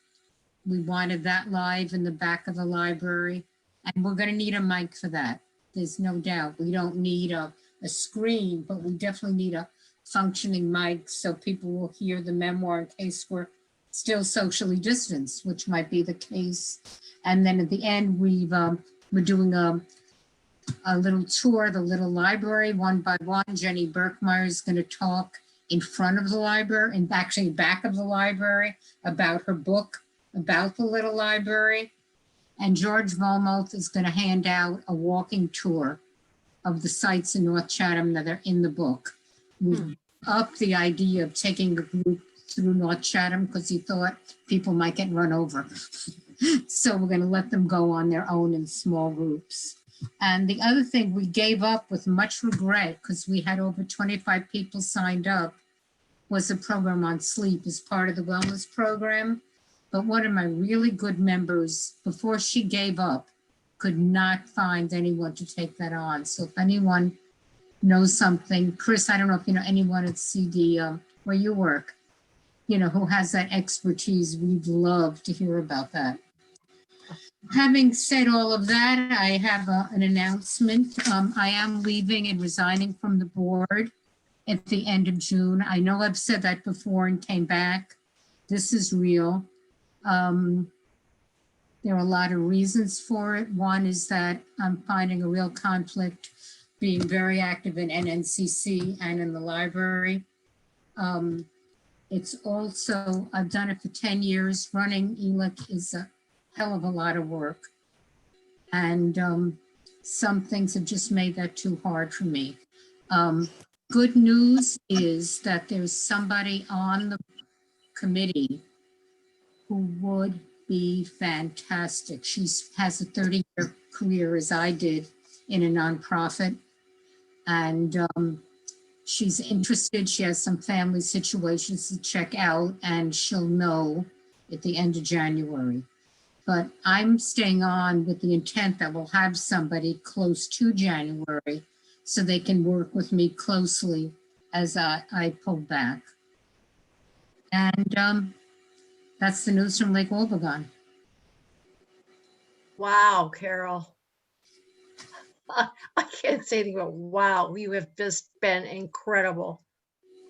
We wanted that live in the back of the library, and we're going to need a mic for that. There's no doubt. We don't need a screen, but we definitely need a functioning mic so people will hear the memoir in case we're still socially distanced, which might be the case. And then at the end, we're doing a little tour of the little library, one by one. Jenny Berkmeyer is going to talk in front of the library, and actually back of the library, about her book about the little library. And George Volmuth is going to hand out a walking tour of the sites in North Chatham that are in the book. We've upped the idea of taking a group through North Chatham because he thought people might get run over. So we're going to let them go on their own in small groups. And the other thing we gave up with much regret, because we had over 25 people signed up, was a program on sleep as part of the wellness program. But one of my really good members, before she gave up, could not find anyone to take that on. So if anyone knows something, Chris, I don't know if you know anyone at CD where you work, who has that expertise, we'd love to hear about that. Having said all of that, I have an announcement. I am leaving and resigning from the board at the end of June. I know I've said that before and came back. This is real. There are a lot of reasons for it. One is that I'm finding a real conflict being very active in NNCC and in the library. It's also, I've done it for 10 years. Running ELIC is a hell of a lot of work. And some things have just made that too hard for me. Good news is that there's somebody on the committee who would be fantastic. She has a 30-year career as I did in a nonprofit. And she's interested. She has some family situations to check out, and she'll know at the end of January. But I'm staying on with the intent that we'll have somebody close to January so they can work with me closely as I pull back. And that's the news from Lake Wobegon. Wow, Carol. I can't say anything but wow, you have just been incredible.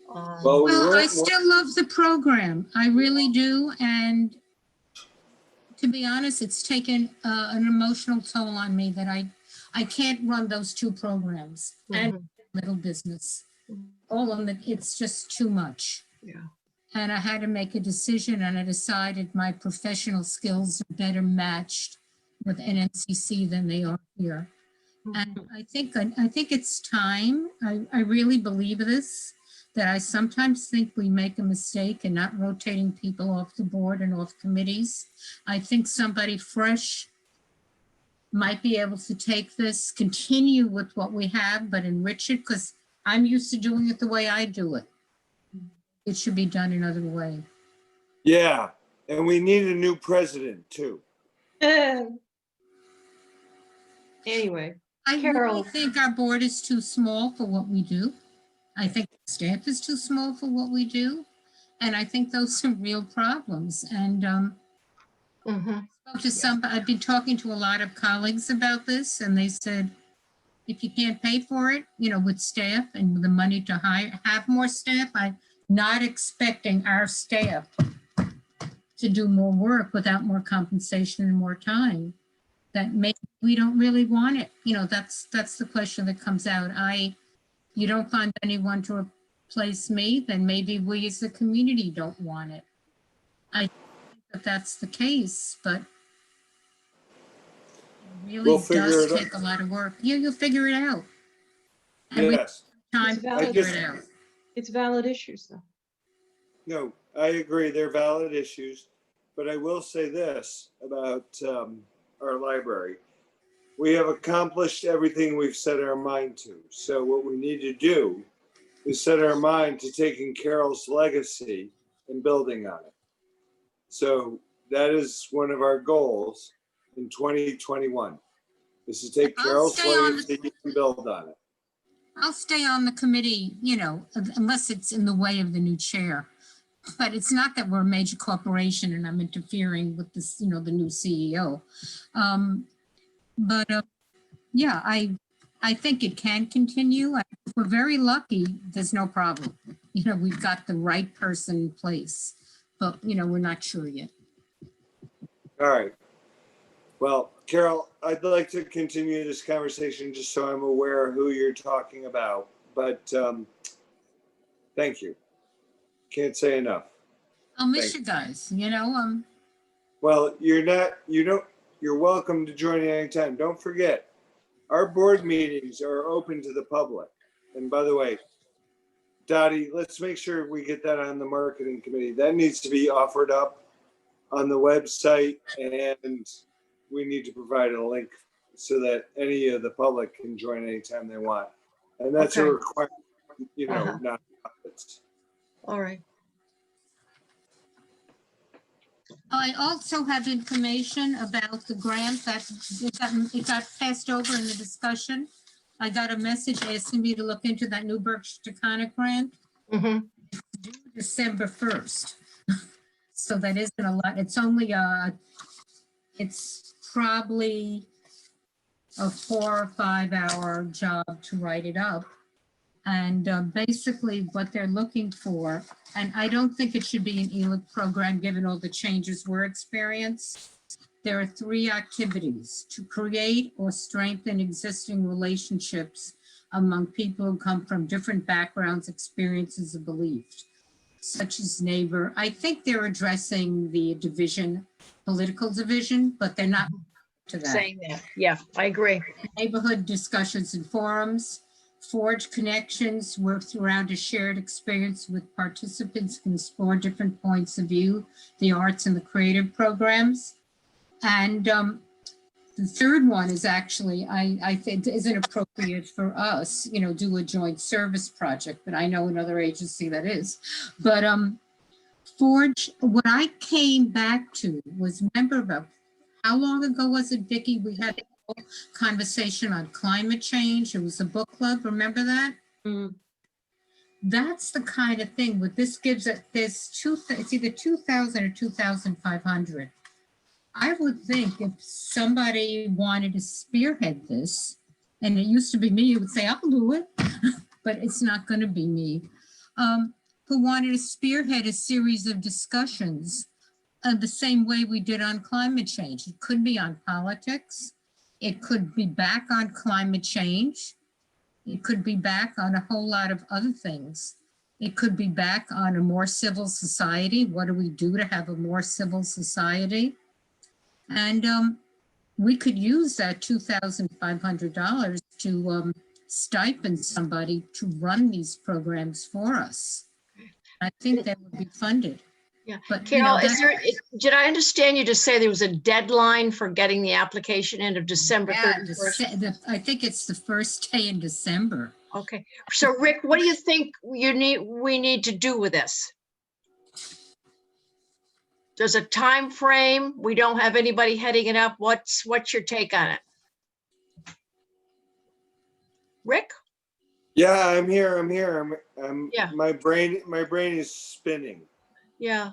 Well, Well, I still love the program. I really do. And to be honest, it's taken an emotional toll on me that I can't run those two programs and little business. All of it, it's just too much. Yeah. And I had to make a decision, and I decided my professional skills are better matched with NNCC than they are here. And I think it's time. I really believe this, that I sometimes think we make a mistake in not rotating people off the board and off committees. I think somebody fresh might be able to take this, continue with what we have, but enrich it, because I'm used to doing it the way I do it. It should be done another way. Yeah, and we need a new president too. Anyway, I Carol. really think our board is too small for what we do. I think the staff is too small for what we do. And I think those are real problems. And I've been talking to a lot of colleagues about this, and they said, if you can't pay for it, with staff and with the money to have more staff, I'm not expecting our staff to do more work without more compensation and more time. That maybe we don't really want it. That's the question that comes out. You don't find anyone to replace me, then maybe we as a community don't want it. I think that that's the case, but it really does take a lot of work. Yeah, you'll figure it out. And Yes. time to figure it out. It's valid issues, though. No, I agree. They're valid issues, but I will say this about our library. We have accomplished everything we've set our mind to. So what we need to do is set our mind to taking Carol's legacy and building on it. So that is one of our goals in 2021. is to take I'll Carol's stay on slate so you can build on it. I'll stay on the committee, unless it's in the way of the new chair. But it's not that we're a major corporation and I'm interfering with this, the new CEO. Yeah, I think it can continue. If we're very lucky, there's no problem. We've got the right person in place, but, we're not sure yet. All right. Well, Carol, I'd like to continue this conversation just so I'm aware of who you're talking about, but thank you. Can't say enough. I'll miss Thank you guys, Well, you're welcome to join anytime. Don't forget, our board meetings are open to the public. And by the way, Dottie, let's make sure we get that on the marketing committee. That needs to be offered up on the website, and we need to provide a link so that any of the public can join anytime they want. And that's a Okay. requirement, nonprofits. All right. I also have information about the grant that it got passed over in the discussion. I got a message asking me to look into that New Berkshire grant. Mhm. December 1st. So that isn't a lot. It's only it's probably a 4 or 5 hour job to write it up. And basically what they're looking for, and I don't think it should be an ELIC program given all the changes we're experiencing. There are 3 activities: to create or strengthen existing relationships among people who come from different backgrounds, experiences, and beliefs, such as neighbor. I think they're addressing the political division, but they're not to that. Saying that. Yeah, I agree. Neighborhood discussions and forums, forge connections, work around a shared experience with participants who can explore different points of view, the arts and the creative programs. And the third one is actually, I think isn't appropriate for us, do a joint service project, but I know another agency that is. But Forge, what I came back to was, remember about how long ago was it, Vicki? We had a whole conversation on climate change. It was a book club. Remember that? Mm. That's the kind of thing. What this gives it, it's either 2,000 or 2,500. I would think if somebody wanted to spearhead this, and it used to be me, you would say, I'll do it, but it's not going to be me, who wanted to spearhead a series of discussions the same way we did on climate change. It could be on politics. It could be back on climate change. It could be back on a whole lot of other things. It could be back on a more civil society. What do we do to have a more civil society? And we could use that $2,500 to stipend somebody to run these programs for us. I think that would be funded. Yeah. But Carol, did I understand you to say there was a deadline for getting the application in of December 31st? I think it's the first day in December. Okay. So Rick, what do you think we need to do with this? There's a time frame. We don't have anybody heading it up. What's your take on it? Rick? Yeah, I'm here. Yeah. My brain is spinning. Yeah.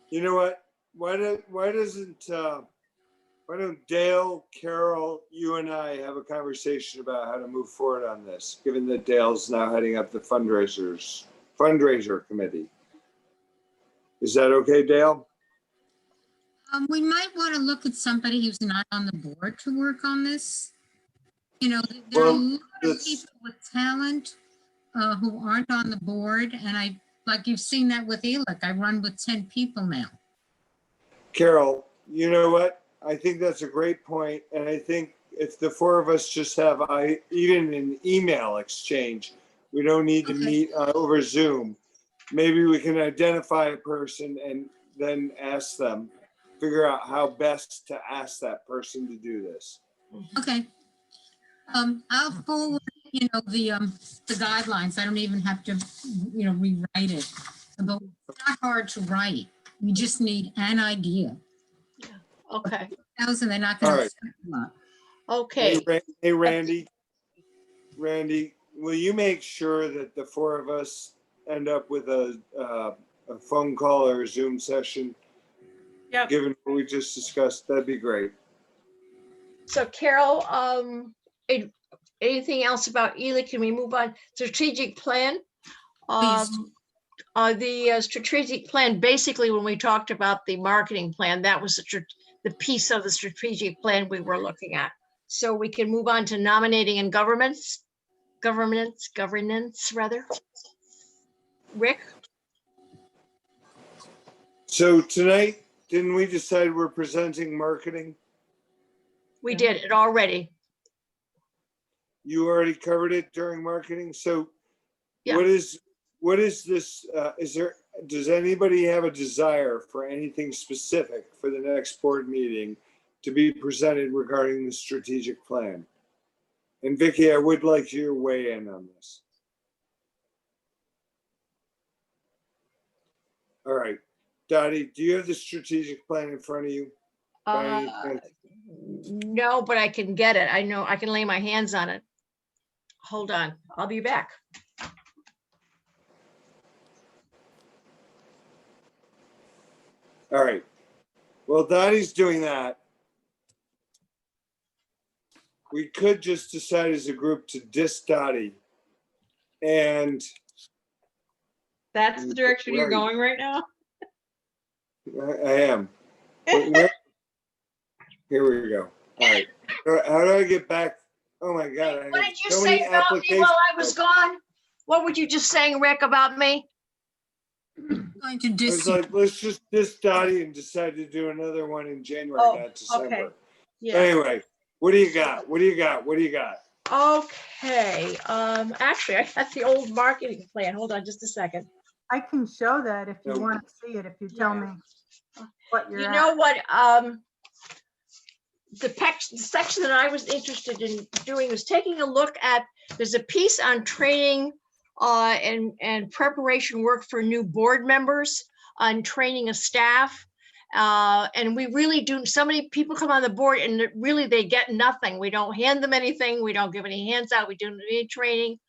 You know what? Why don't Dale, Carol, you and I have a conversation about how to move forward on this, given that Dale's now heading up the fundraiser committee. Is that okay, Dale? We might want to look at somebody who's not on the board to work on this. There are a lot of people with talent who aren't on the board, and like you've seen that with ELIC, I run with 10 people now. Carol, you know what? I think that's a great point, and I think if the 4 of us just have even an email exchange, we don't need to meet over Zoom. Maybe we can identify a person and then ask them, figure out how best to ask that person to do this. Okay. I'll forward, the guidelines. I don't even have to, rewrite it. But it's not hard to write. You just need an idea. Okay. else and they're not All gonna. right. Okay, Hey, Randy, will you make sure that the four of us end up with a phone call or a Zoom session? Yep. Given what we just discussed, that'd be great. so Carol, anything else about Ely? Can we move on? Strategic plan? Please. The strategic plan, basically, when we talked about the marketing plan, that was the piece of the strategic plan we were looking at. So we can move on to nominating and governance rather. Rick? So tonight, didn't we decide we're presenting marketing? We did it already. You already covered it during marketing. So Yeah. what is this? Does anybody have a desire for anything specific for the next board meeting to be presented regarding the strategic plan? And Vicky, I would like you to weigh in on this. All right. Dottie, do you have the strategic plan in front of you? by any chance? No, but I can get it. I know I can lay my hands on it. Hold on, I'll be back. All right. Well, Dottie's doing that. We could just decide as a group to diss Dottie. And That's the direction you're Right. going right now? I am. But here we go. All right. How do I get back? Oh my God. I What have did you so say many about me applications. while I was gone? What were you just saying, Rick, about me? Going to I was dis. like, let's just diss Dottie and decide to do another one in January, Oh, not December. okay. Yeah. Anyway, what do you got? What do you got? What do you got? Okay, actually, I got the old marketing plan. Hold on just a second. I can show that if you No. want to see it, if you tell me what you're You at. know what, the section that I was interested in doing was taking a look at, there's a piece on training and preparation work for new board members on training of staff. And we really do, so many people come on the board and really they get nothing. We don't hand them anything. We don't give any hands out. We don't do any training.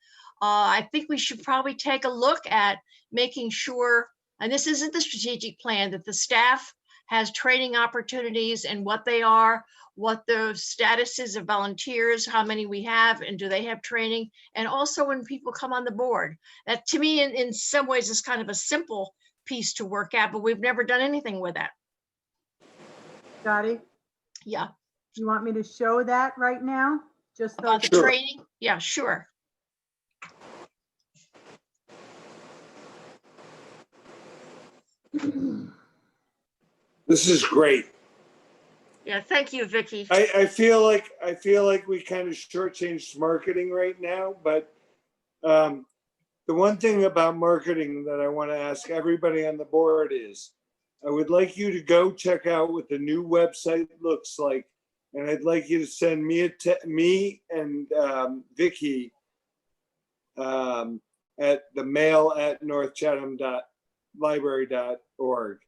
I think we should probably take a look at making sure, and this isn't the strategic plan, that the staff has training opportunities and what they are, what the status is of volunteers, how many we have, and do they have training? And also when people come on the board. That to me, in some ways, is kind of a simple piece to work at, but we've never done anything with that. Dottie, Yeah, you want me to show that right now? Just about those, the Sure. training? Yeah, sure. This is great. Yeah, thank you, Vicky. I feel like we kind of shortchanged marketing right now, but the one thing about marketing that I want to ask everybody on the board is, I would like you to go check out what the new website looks like, and I'd like you to send me me and Vicky at the mail@northchatham.library.org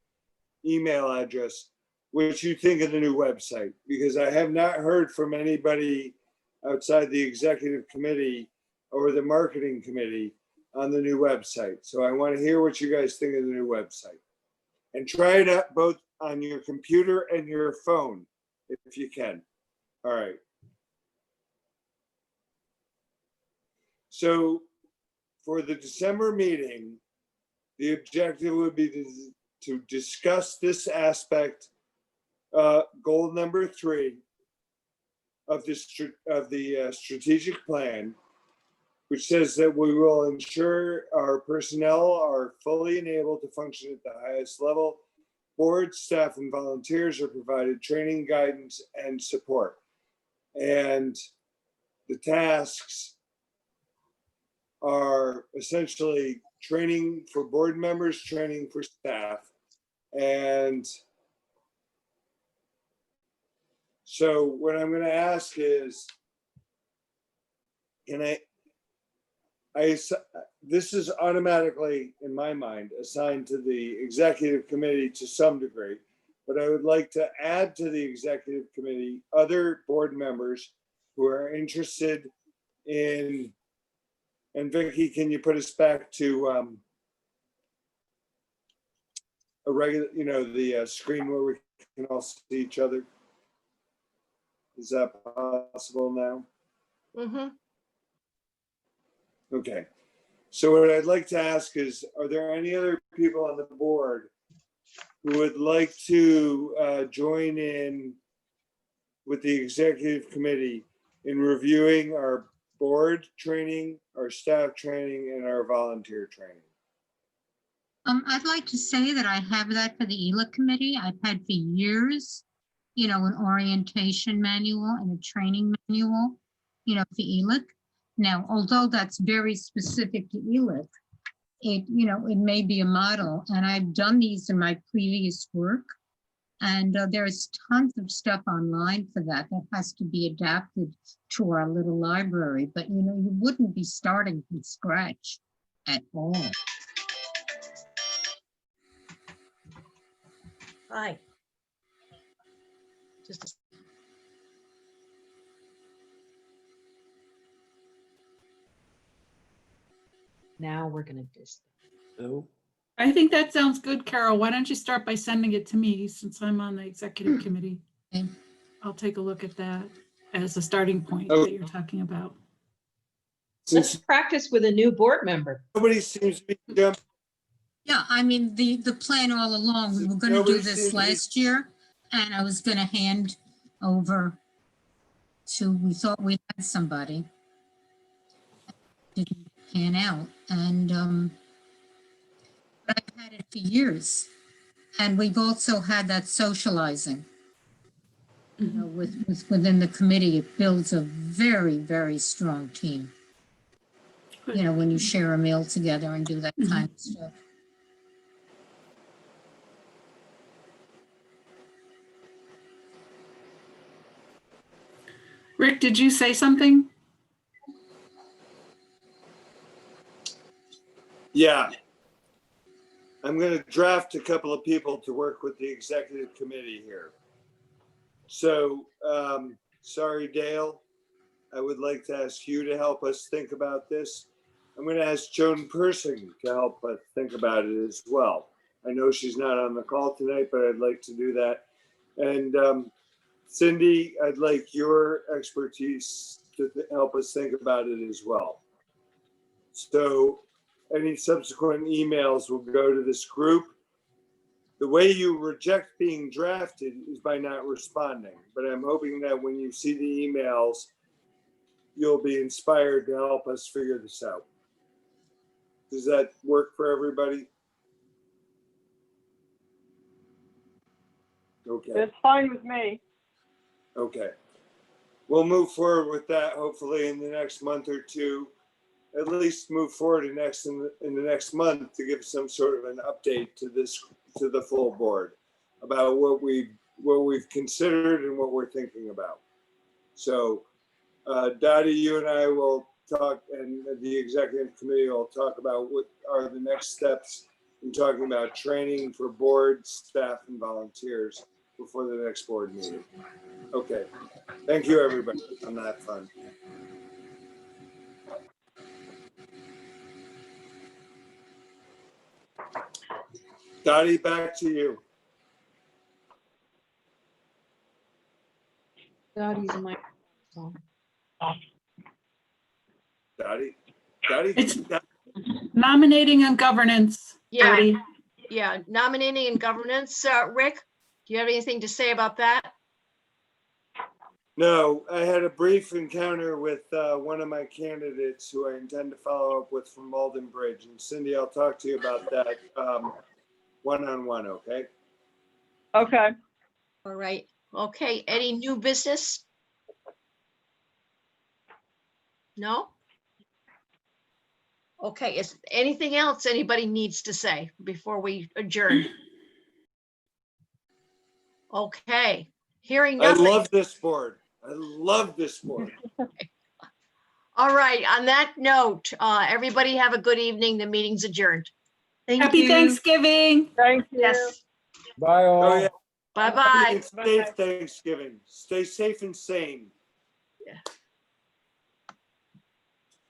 email address, what you think of the new website, because I have not heard from anybody outside the executive committee or the marketing committee on the new website. So I want to hear what you guys think of the new website. And try it out both on your computer and your phone, if you can. All right. So for the December meeting, the objective would be to discuss this aspect, goal number 3 of the strategic plan, which says that we will ensure our personnel are fully enabled to function at the highest level. Board, staff, and volunteers are provided training, guidance, and support. And the tasks are essentially training for board members, training for staff. And so what I'm going to ask is, can this is automatically, in my mind, assigned to the executive committee to some degree, but I would like to add to the executive committee other board members who are interested in, and Vicky, can you put us back to a regular, the screen where we can all see each other? Is that possible now? Mm-hmm. Okay. So what I'd like to ask is, are there any other people on the board who would like to join in with the executive committee in reviewing our board training, our staff training, and our volunteer training? I'd like to say that I have that for the ELIC committee. I've had for years, an orientation manual and a training manual, for ELIC. Now, although that's very specific to ELIC, it may be a model, and I've done these in my previous work. And there's tons of stuff online for that has to be adapted to our little library. But, you wouldn't be starting from scratch at all. Hi. Just a Now we're gonna dis. So, I think that sounds good, Carol. Why don't you start by sending it to me since I'm on the executive committee? Okay. I'll take a look at that as a starting point Oh. that you're talking about. Let's Since practice with a new board member. nobody seems to be jumping, Yeah, I mean, the plan all along, we were gonna do Nobody seems this to be- last year, and I was gonna hand over to, we thought we had somebody. Didn't pan out, and but I've had it for years. And we've also had that socializing, within the committee. It builds a very, very strong team. When you share a meal together and do that kind of stuff. Rick, did you say something? yeah. I'm going to draft a couple of people to work with the executive committee here. So, sorry, Dale, I would like to ask you to help us think about this. I'm going to ask Joan Persing to help us think about it as well. I know she's not on the call tonight, but I'd like to do that. And Cindy, I'd like your expertise to help us think about it as well. So any subsequent emails will go to this group. The way you reject being drafted is by not responding, but I'm hoping that when you see the emails, you'll be inspired to help us figure this out. Does that work for everybody? Okay. That's fine with me. Okay. We'll move forward with that hopefully in the next month or two. At least move forward in the next month to give some sort of an update to the full board about what we've considered and what we're thinking about. So Dottie, you and I will talk, and the executive committee will talk about what are the next steps in talking about training for board, staff, and volunteers before the next board meeting. Okay. Thank you, everybody, on that front. Dottie, back to you. Dottie's microphone. Dottie, It's nominating and governance. Yeah. Dottie. Yeah, nominating and governance. Rick, do you have anything to say about that? No, I had a brief encounter with one of my candidates who I intend to follow up with from Malden Bridge. And Cindy, I'll talk to you about that one-on-one, okay? Okay. All right. Okay, any new business? No? Okay, is anything else anybody needs to say before we adjourn? Okay, hearing I nothing. love this board. I love this board. All right, on that note, everybody have a good evening. The meeting's adjourned. Thank Happy you. Thanksgiving. Thank you. Yes. bye all. Oh, yeah. Bye-bye. Safe Thanksgiving. Stay safe and sane.